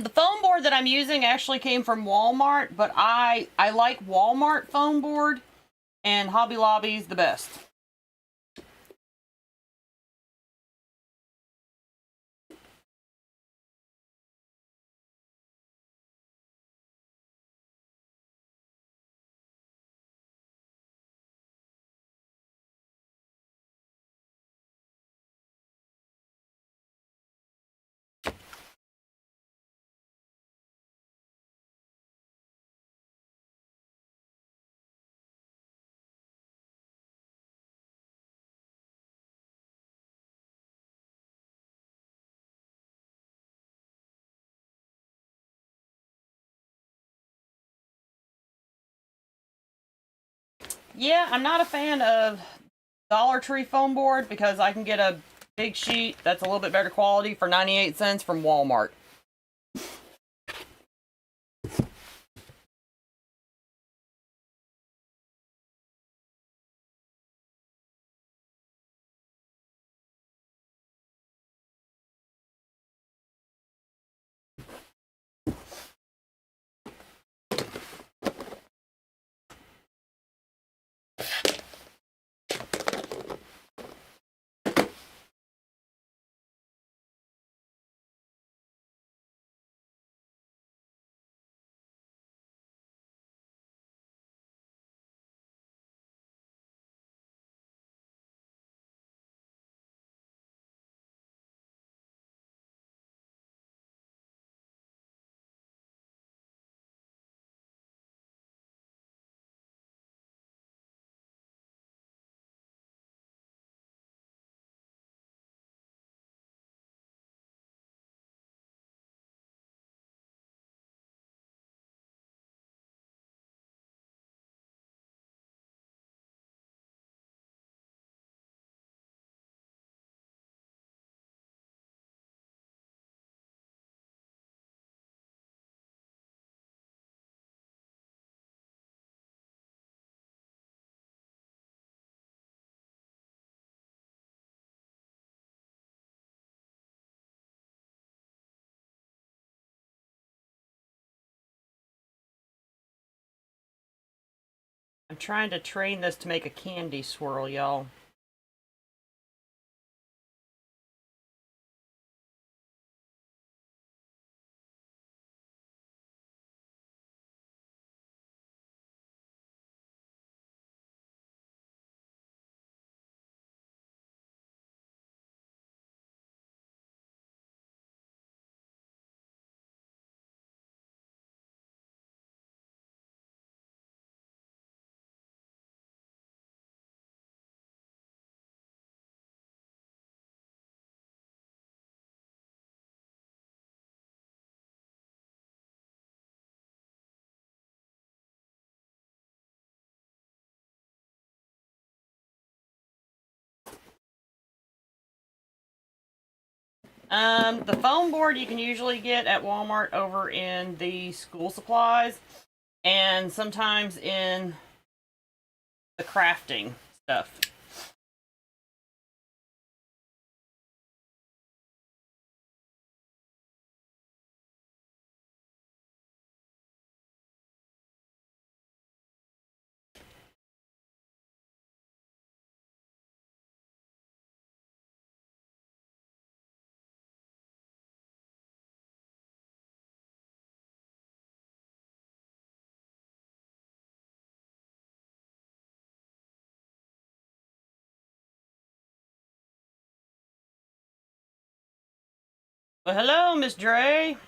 The foam board that I'm using actually came from Walmart, but I like Walmart foam board, and Hobby Lobby's the best. Yeah, I'm not a fan of Dollar Tree foam board because I can get a big sheet that's a little bit better quality for 98 cents from Walmart. I'm trying to train this to make a candy swirl, y'all. The foam board you can usually get at Walmart over in the school supplies and sometimes in the crafting stuff. Well, hello, Miss Dre.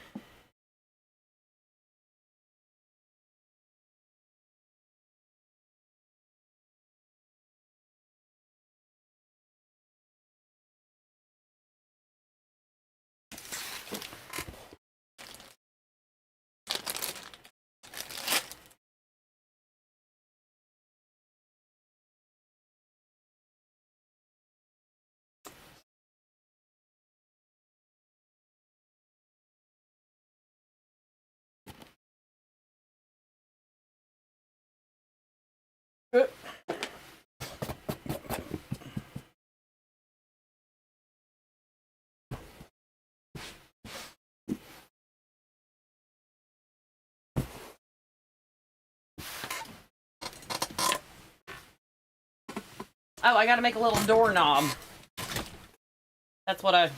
Oh, I gotta make a little doorknob. That's what I...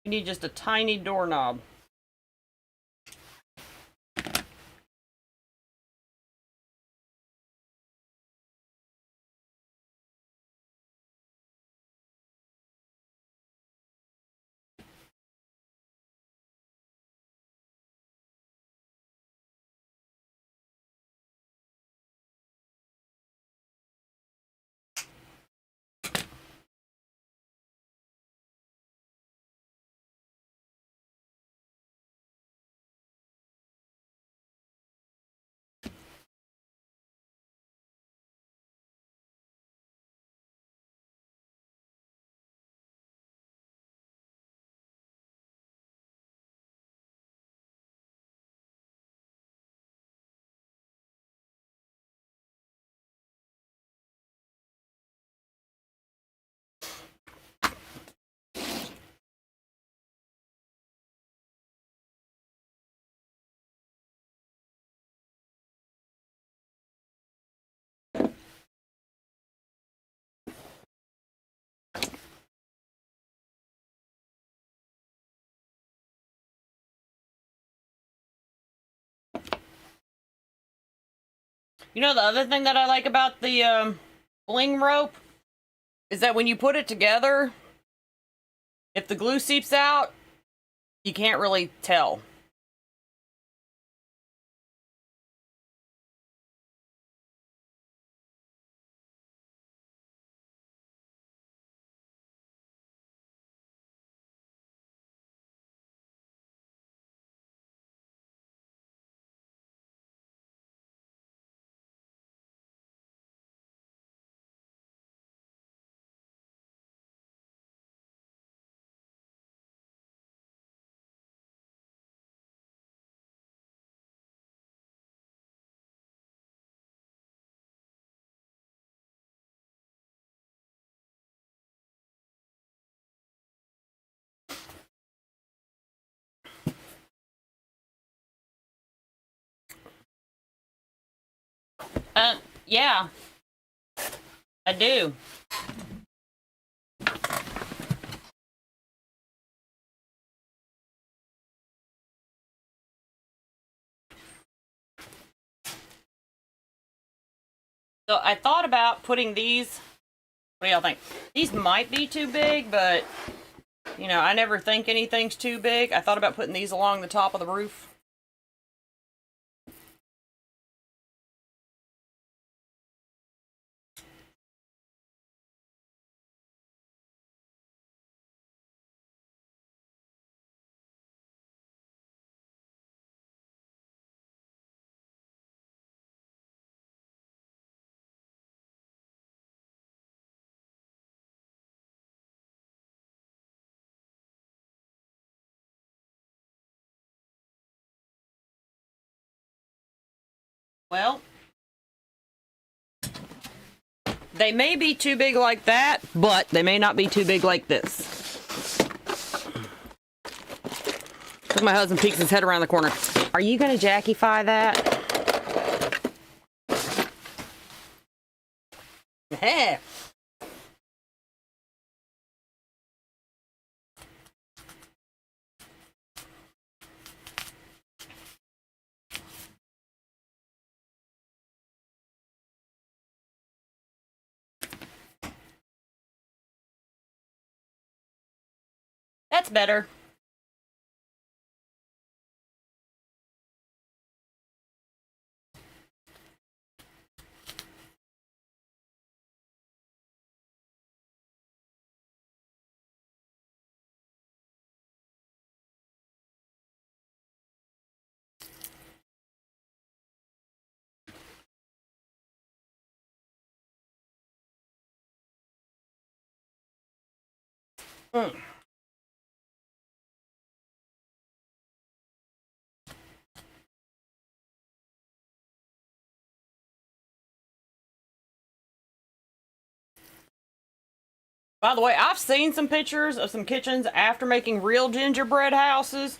You need just a tiny doorknob. You know, the other thing that I like about the bling rope is that when you put it together, if the glue seeps out, you can't really tell. Yeah, I do. So I thought about putting these. What do y'all think? These might be too big, but you know, I never think anything's too big. I thought about putting these along the top of the roof. Well, they may be too big like that, but they may not be too big like this. Look, my husband peeks his head around the corner. Are you going to Jackify that? Yeah. That's better. Mm. By the way, I've seen some pictures of some kitchens after making real gingerbread houses,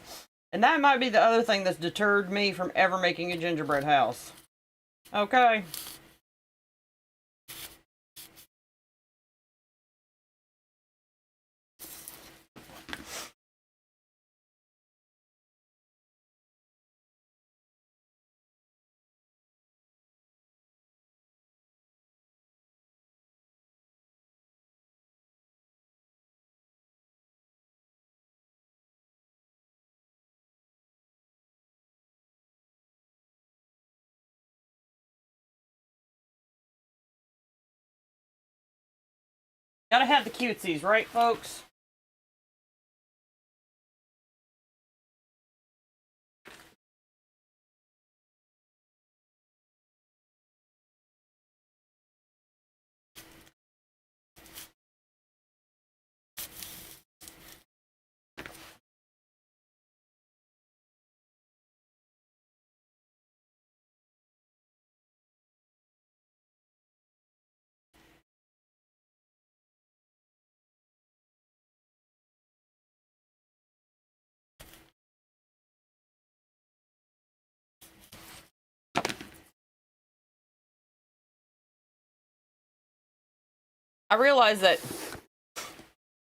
and that might be the other thing that's deterred me from ever making a gingerbread house. Okay. Gotta have the cutesies, right, folks? I realize that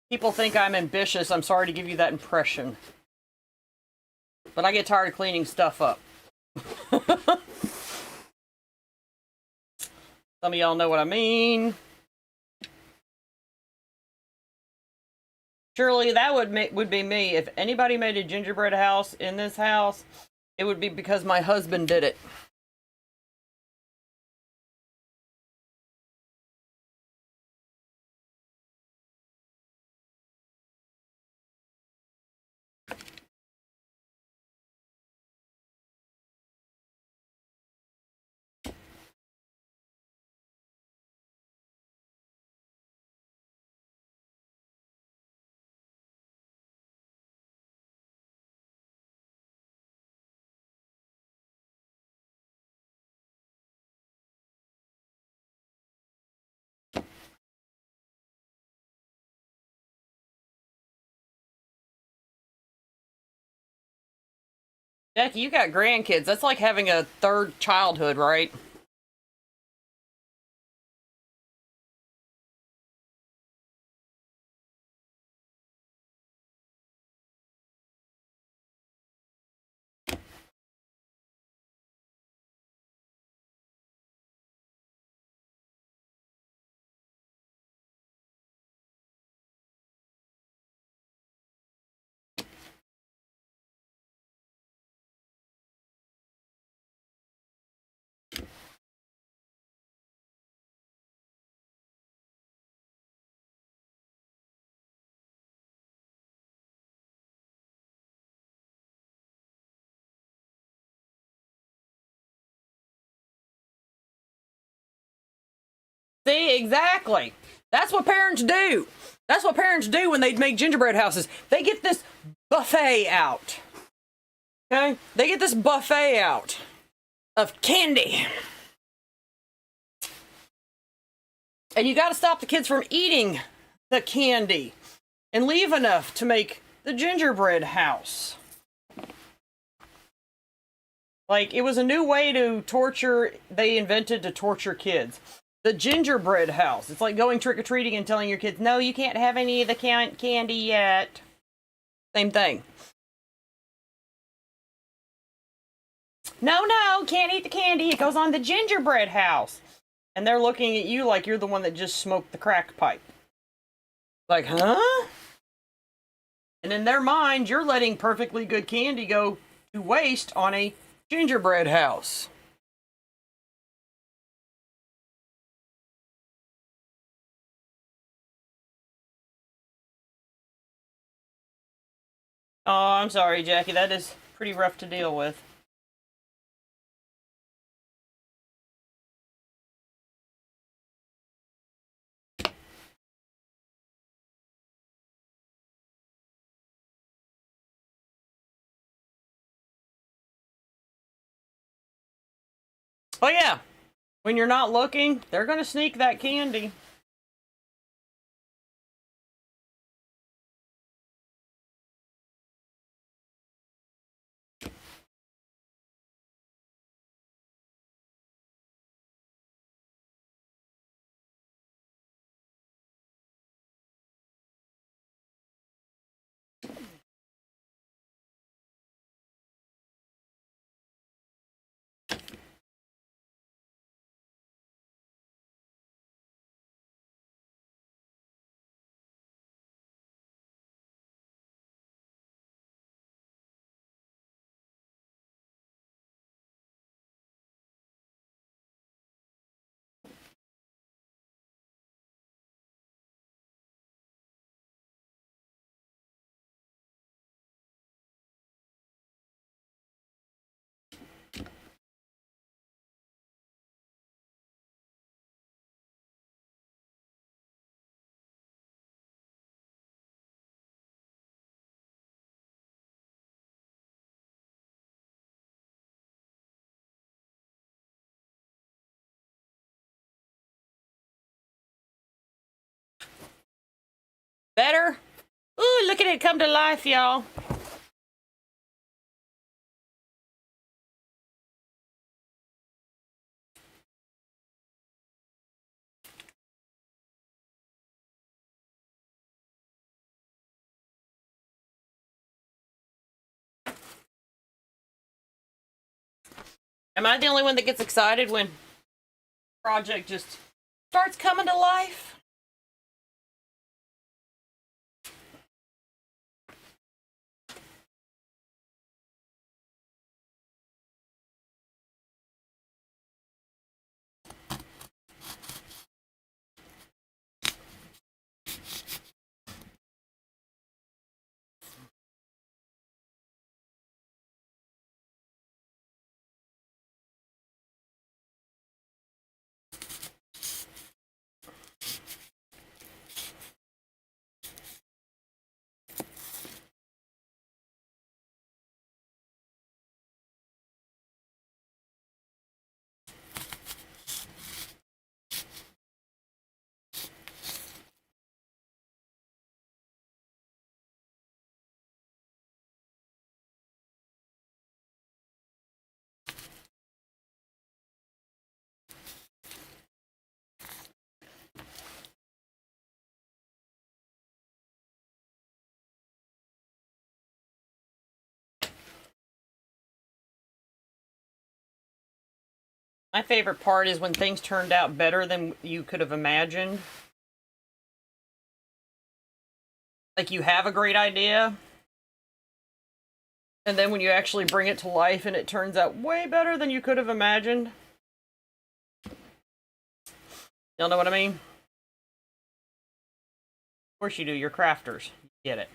people think I'm ambitious. I'm sorry to give you that impression. But I get tired of cleaning stuff up. Some of y'all know what I mean. Surely that would be me. If anybody made a gingerbread house in this house, it would be because my husband did it. Jackie, you got grandkids. That's like having a third childhood, right? See, exactly. That's what parents do. That's what parents do when they make gingerbread houses. They get this buffet out. Okay? They get this buffet out of candy. And you got to stop the kids from eating the candy and leave enough to make the gingerbread house. Like, it was a new way to torture, they invented to torture kids. The gingerbread house. It's like going trick-or-treating and telling your kids, no, you can't have any of the candy yet. Same thing. No, can't eat the candy. It goes on the gingerbread house. And they're looking at you like you're the one that just smoked the crack pipe. Like, huh? And in their mind, you're letting perfectly good candy go to waste on a gingerbread house. Oh, I'm sorry, Jackie. That is pretty rough to deal with. Oh, yeah. When you're not looking, they're going to sneak that candy. Better? Ooh, look at it come to life, y'all. Am I the only one that gets excited when project just starts coming to life? My favorite part is when things turned out better than you could have imagined. Like you have a great idea, and then when you actually bring it to life and it turns out way better than you could have imagined. Y'all know what I mean? Of course you do, you're crafters. You get it.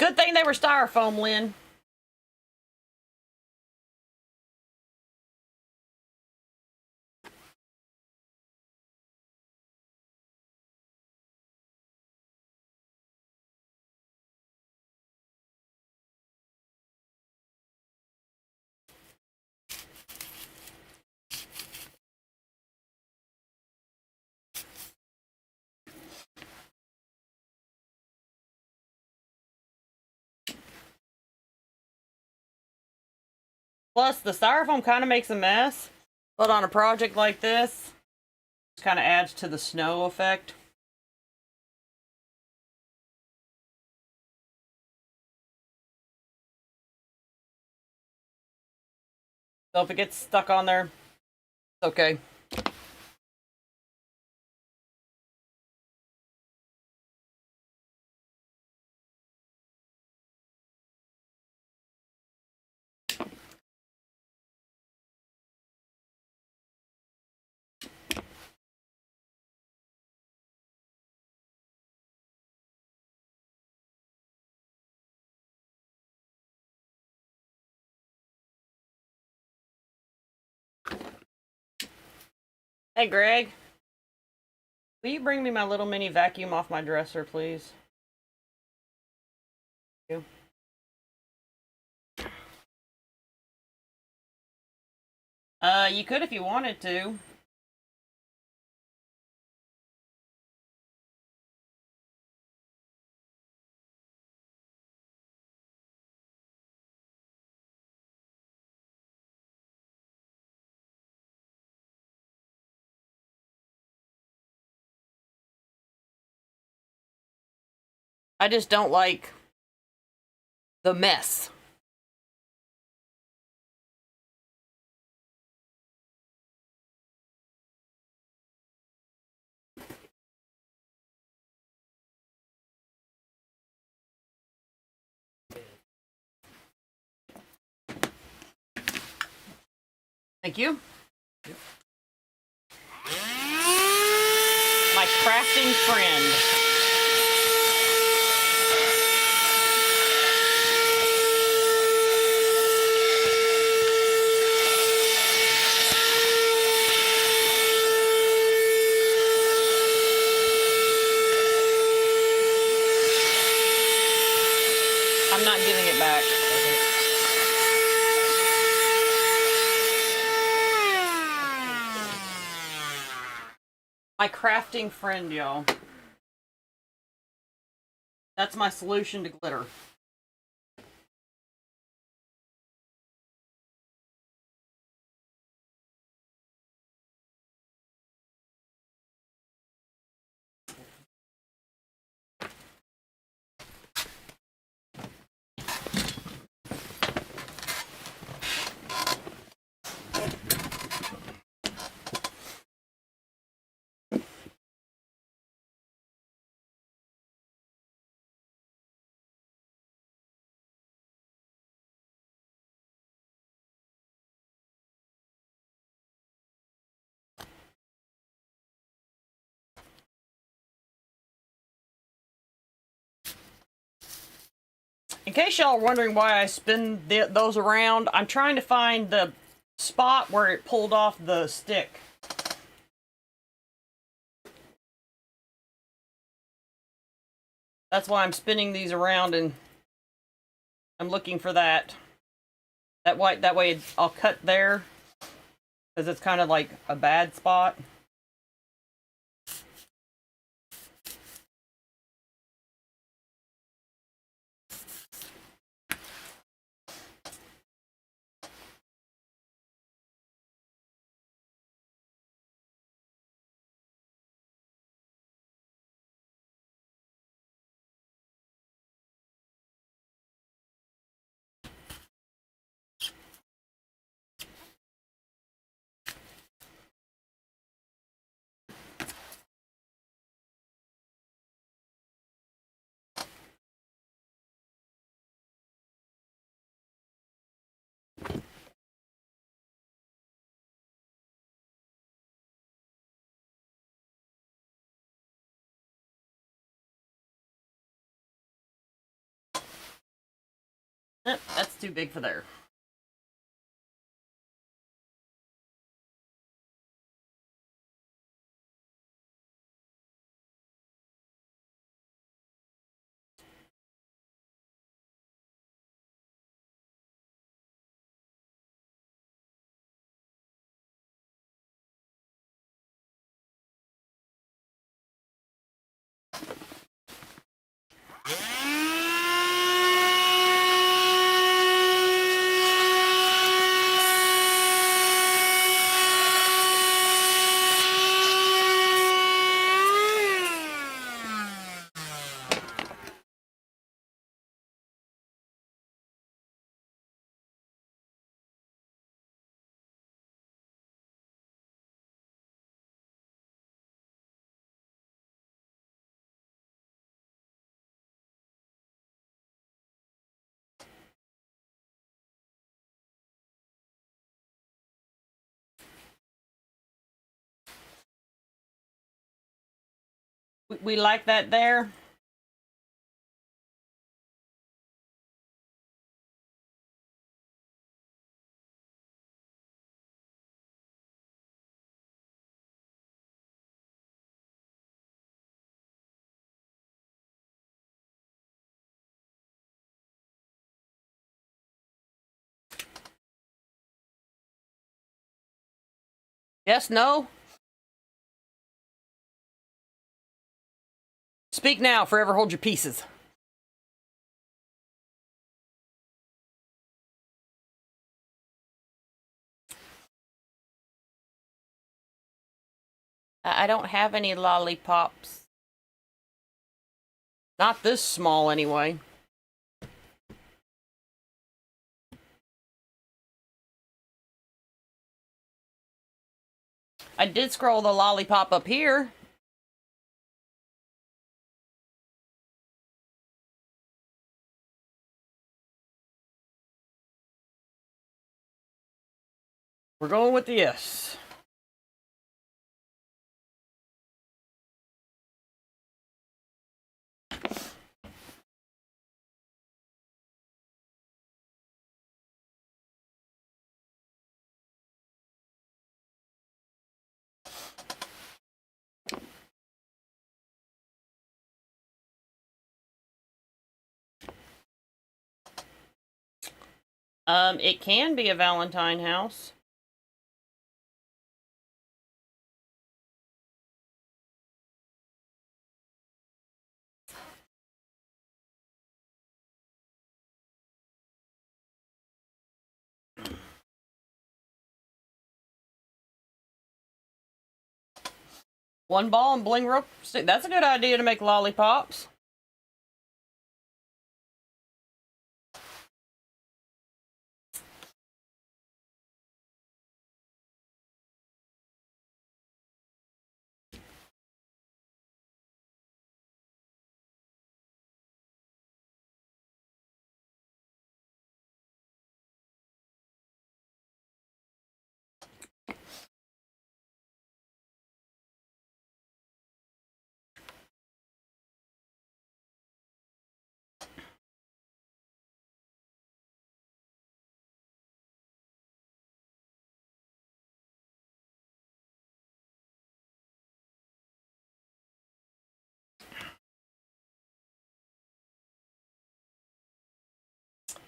good thing they were styrofoam, Lynn. Plus, the styrofoam kind of makes a mess, but on a project like this, it kind of adds to the snow effect. So if it gets stuck on there, it's okay. Hey, Greg. Will you bring me my little mini vacuum off my dresser, please? Thank you. You could if you wanted to. I just don't like the mess. Thank you. My crafting friend. I'm not giving it back. My crafting friend, y'all. That's my solution to glitter. In case y'all are wondering why I spin those around, I'm trying to find the spot where it pulled off the stick. That's why I'm spinning these around, and I'm looking for that. That way I'll cut there, because it's kind of like a bad spot. That's too big for there. We like that there. Yes, no? Speak now, forever hold your pieces. I don't have any lollipops. Not this small, anyway. I did scroll the lollipop up here. We're going with the yes. It can be a Valentine house. One ball and bling rope stick. That's a good idea to make lollipops.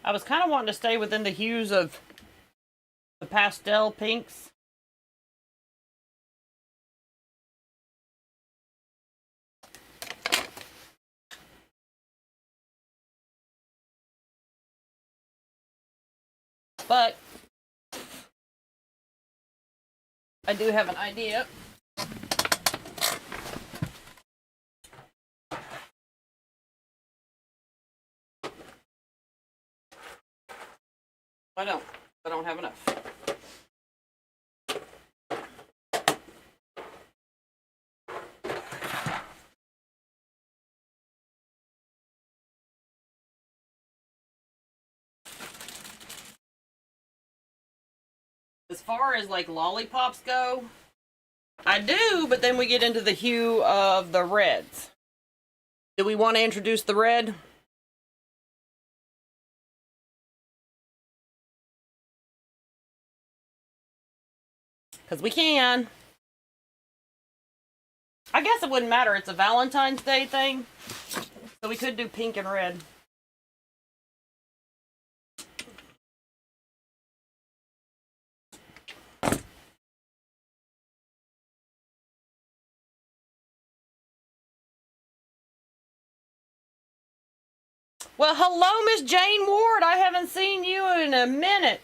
I was kind of wanting to stay within the hues of the pastel pinks. But I do have an idea. I don't have enough. As far as like lollipops go, I do, but then we get into the hue of the reds. Do we want to introduce the red? Because we can. I guess it wouldn't matter. It's a Valentine's Day thing. So we could do pink and red. Well, hello, Miss Jane Ward. I haven't seen you in a minute.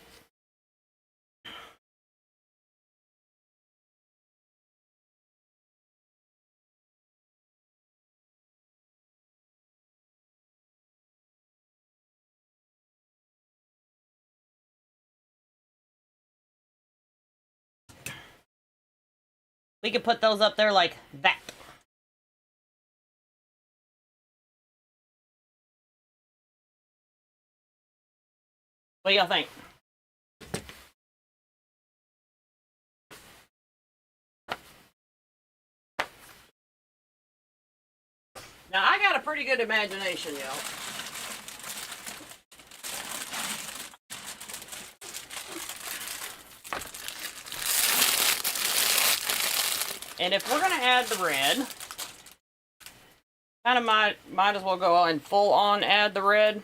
We could put those up there like that. What do y'all think? Now, I got a pretty good imagination, y'all. And if we're going to add the red, kind of might as well go and full on add the red.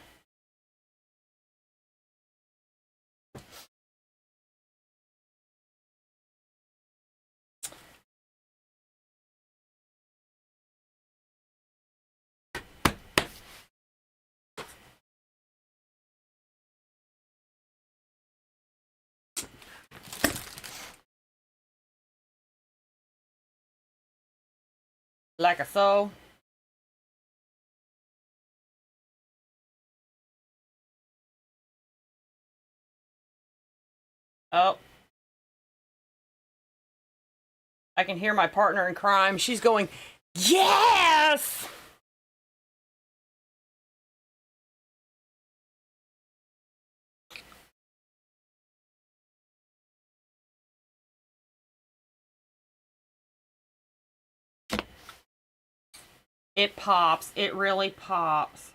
Like a so. Oh. I can hear my partner in crime. She's going, yes! It pops. It really pops.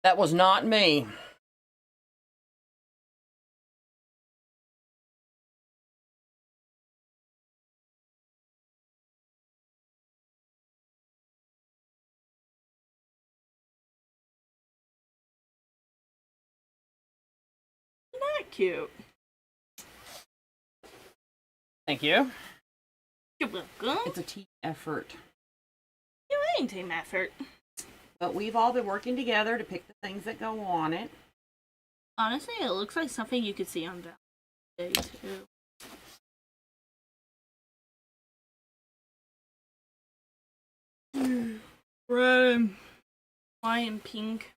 That was not me. Not cute. Thank you. You're welcome. It's a team effort. You ain't team effort. But we've all been working together to pick the things that go on it. Honestly, it looks like something you could see on Valentine's Day, too. Red, white, and pink.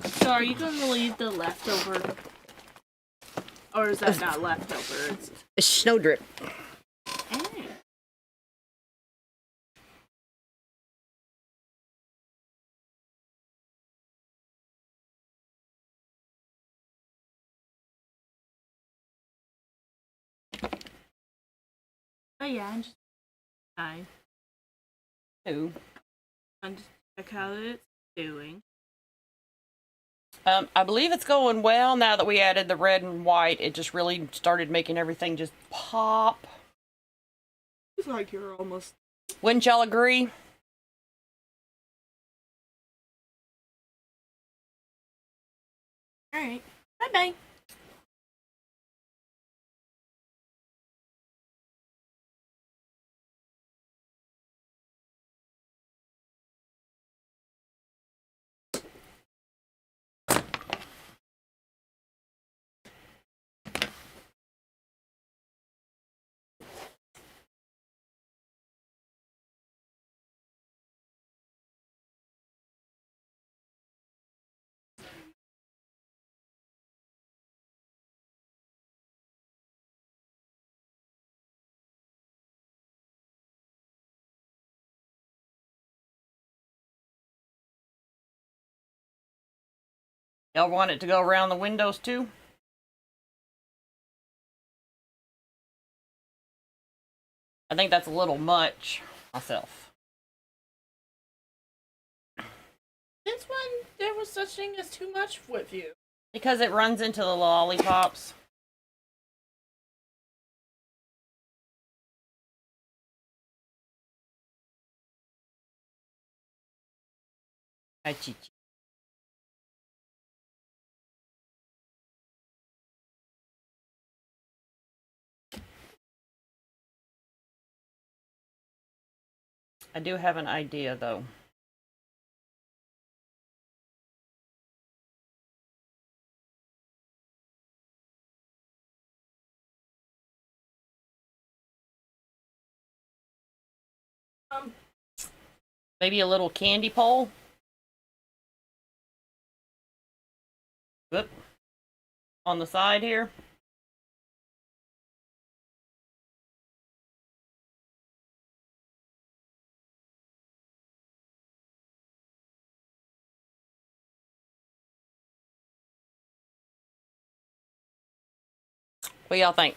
So are you going to leave the leftover Or is that not leftover? It's snowdrip. Eh. Oh yeah, I'm just trying. Ooh. I'm just check how it's doing. I believe it's going well now that we added the red and white. It just really started making everything just pop. It's like you're almost. Wouldn't y'all agree? Alright. Bye bye. Y'all want it to go around the windows too? I think that's a little much myself. Since when there was such thing as too much with you? Because it runs into the lollipops. Hi, Chi Chi. I do have an idea though. Maybe a little candy pole. Whoop. On the side here. What y'all think?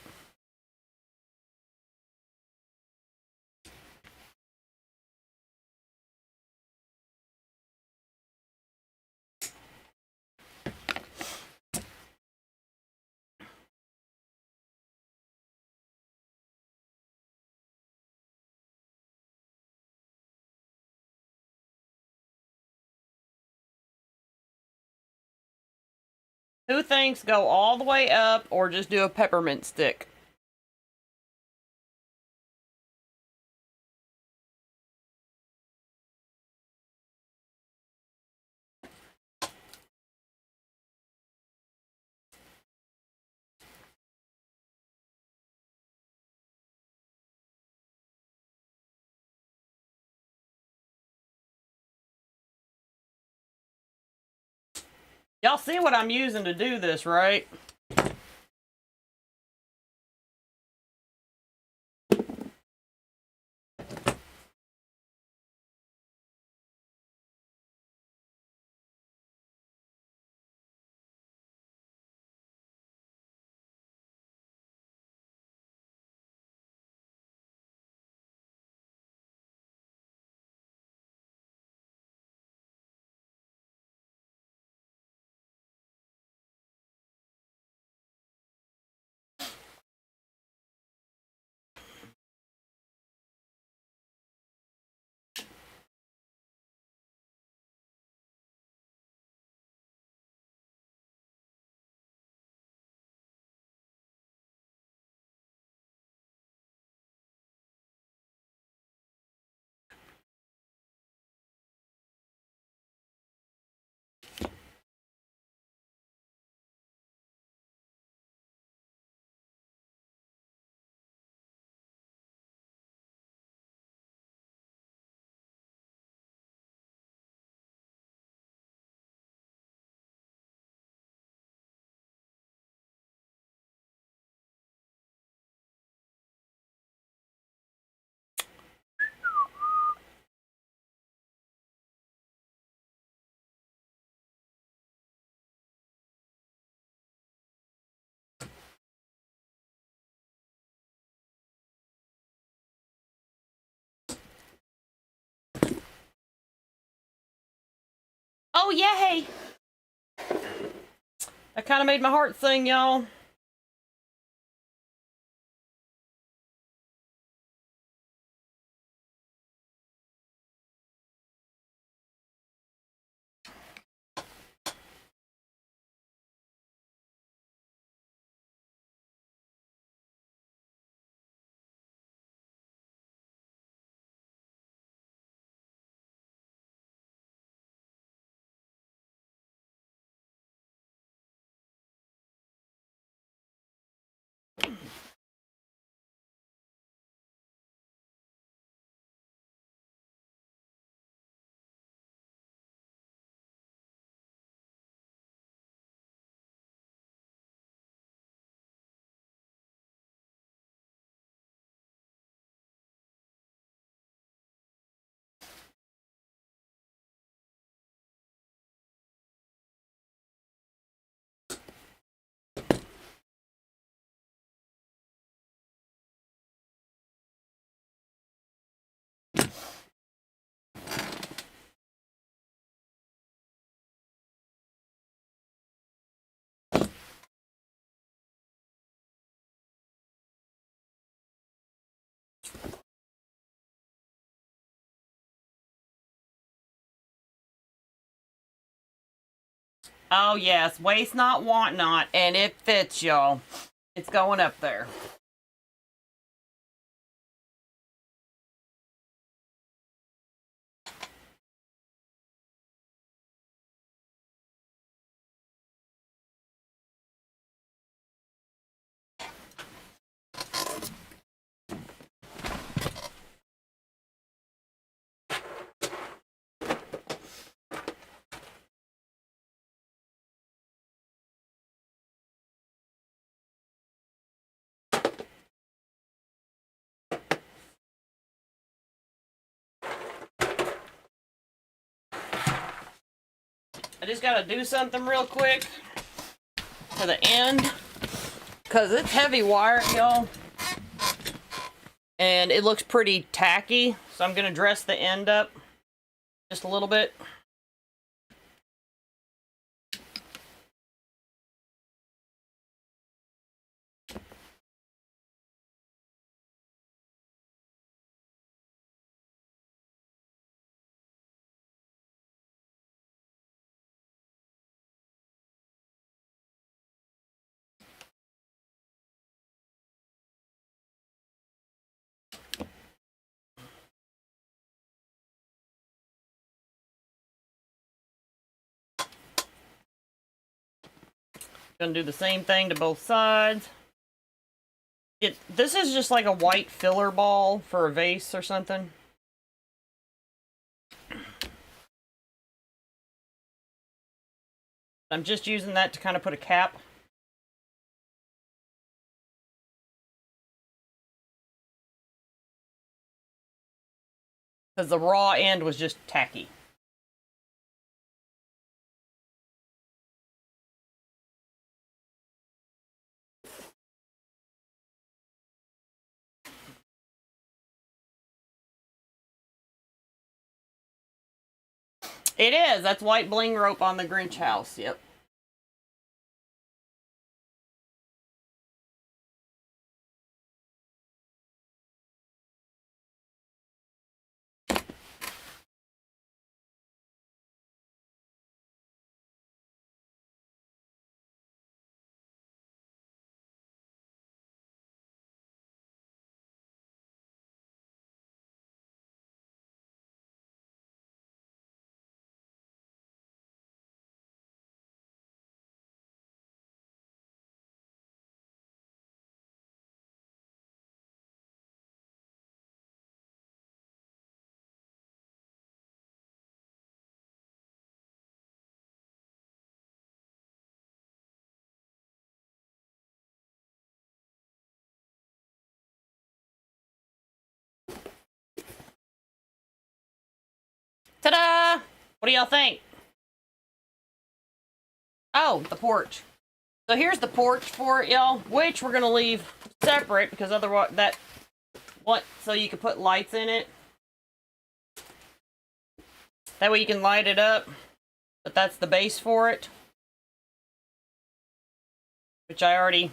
Who thinks go all the way up or just do a peppermint stick? Y'all see what I'm using to do this, right? Oh, yay! That kind of made my heart sing, y'all. Oh, yes. Waste not, want not. And it fits, y'all. It's going up there. I just gotta do something real quick to the end, because it's heavy wire, y'all, and it looks pretty tacky, so I'm gonna dress the end up just a little bit. Gonna do the same thing to both sides. This is just like a white filler ball for a vase or something. I'm just using that to kind of put a cap. Because the raw end was just tacky. It is. That's white bling rope on the Grinch house. Yep. Ta-da! What do y'all think? Oh, the porch. So here's the porch for it, y'all, which we're gonna leave separate because otherwise so you can put lights in it. That way you can light it up. but that's the base for it, which I already...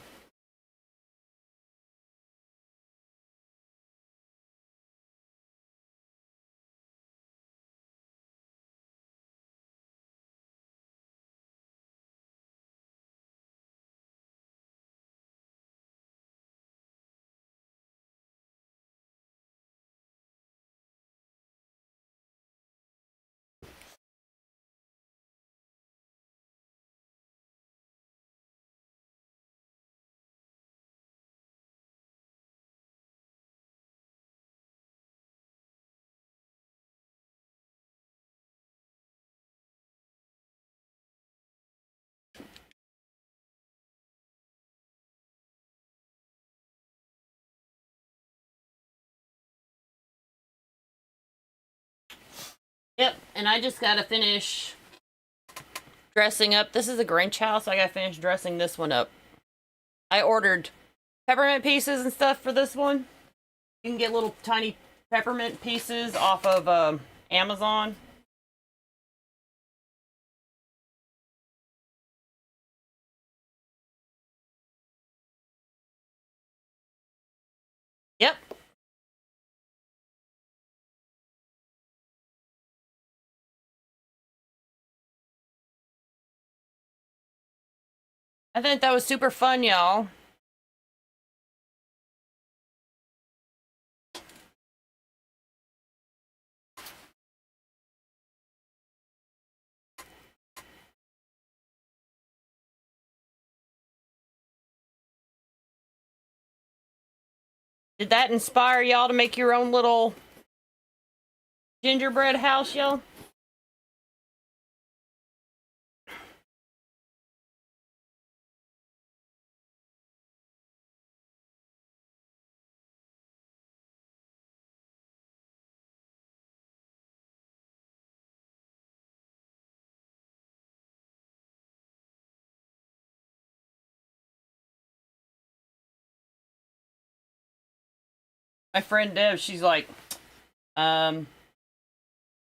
Yep, and I just gotta finish dressing up. This is a Grinch house. I gotta finish dressing this one up. I ordered peppermint pieces and stuff for this one. You can get little tiny peppermint pieces off of Amazon. Yep. I think that was super fun, y'all. Did that inspire y'all to make your own little gingerbread house, y'all? My friend Deb, she's like, I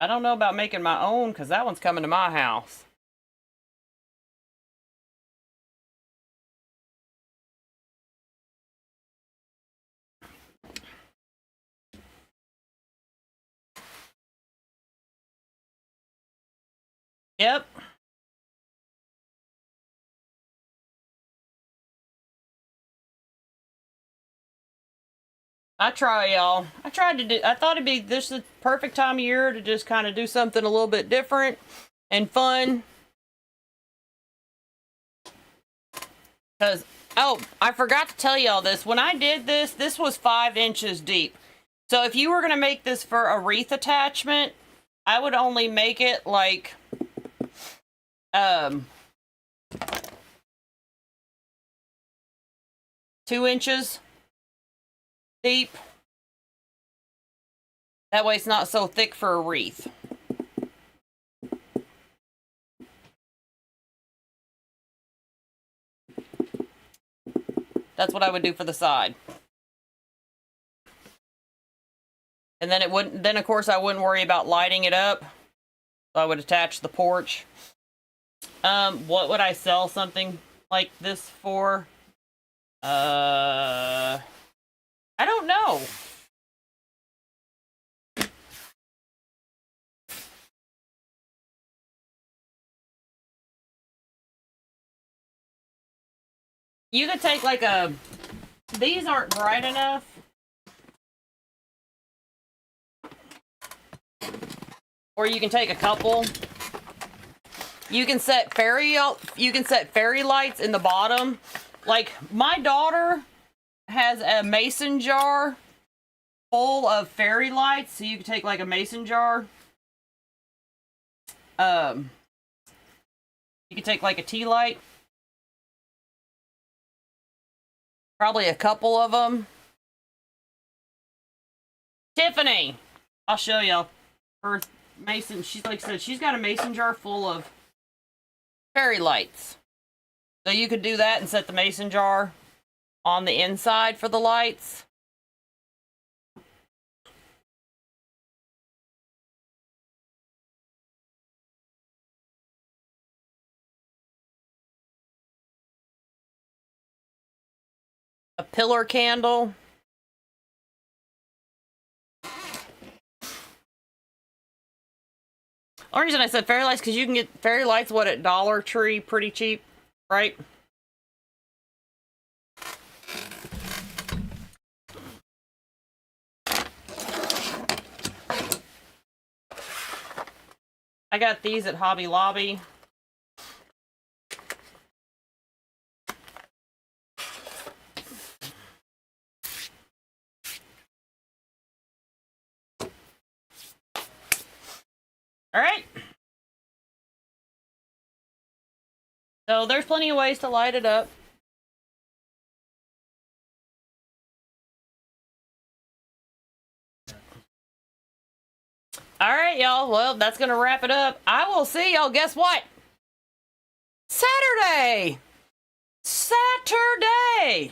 don't know about making my own because that one's coming to my house. Yep. I try, y'all. I thought it'd be this the perfect time of year to just kind of do something a little bit different and fun. Because, oh, I forgot to tell y'all this. When I did this, this was 5 inches deep. So if you were going to make this for a wreath attachment, I would only make it like, 2 inches deep. That way it's not so thick for a wreath. That's what I would do for the side. And then then of course I wouldn't worry about lighting it up. So I would attach the porch. What would I sell something like this for? I don't know. You could take like these aren't bright enough. Or you can take a couple. You can set fairy lights in the bottom. Like my daughter has a mason jar full of fairy lights, so you can take like a mason jar. You can take like a tea light. Probably a couple of them. Tiffany, I'll show y'all her mason. She's like I said, she's got a mason jar full of fairy lights. So you could do that and set the mason jar on the inside for the lights. a pillar candle. Only reason I said fairy lights because you can get fairy lights, what, at Dollar Tree, pretty cheap, right? I got these at Hobby Lobby. All right. So there's plenty of ways to light it up. All right, y'all. Well, that's going to wrap it up. I will see y'all. Guess what? Saturday. Saturday.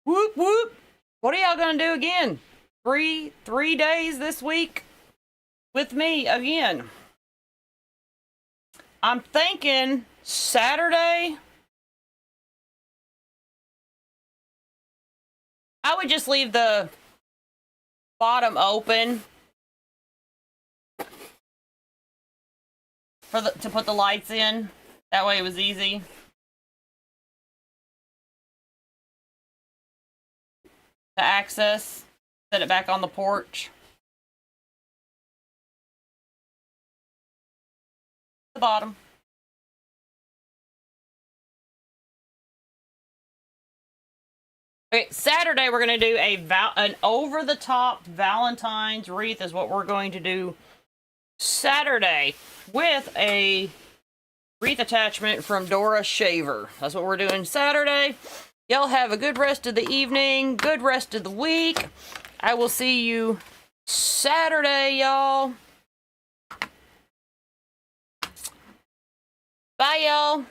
Whoop, whoop. What are y'all going to do again? Three days this week with me again. I'm thinking Saturday. I would just leave the bottom open for to put the lights in. That way it was easy. To access. Set it back on the porch. The bottom. Okay, Saturday we're going to do an over-the-top Valentine's wreath is what we're going to do Saturday with a wreath attachment from Dora Shaver. That's what we're doing Saturday. Y'all have a good rest of the evening, good rest of the week. I will see you Saturday, y'all. Bye, y'all.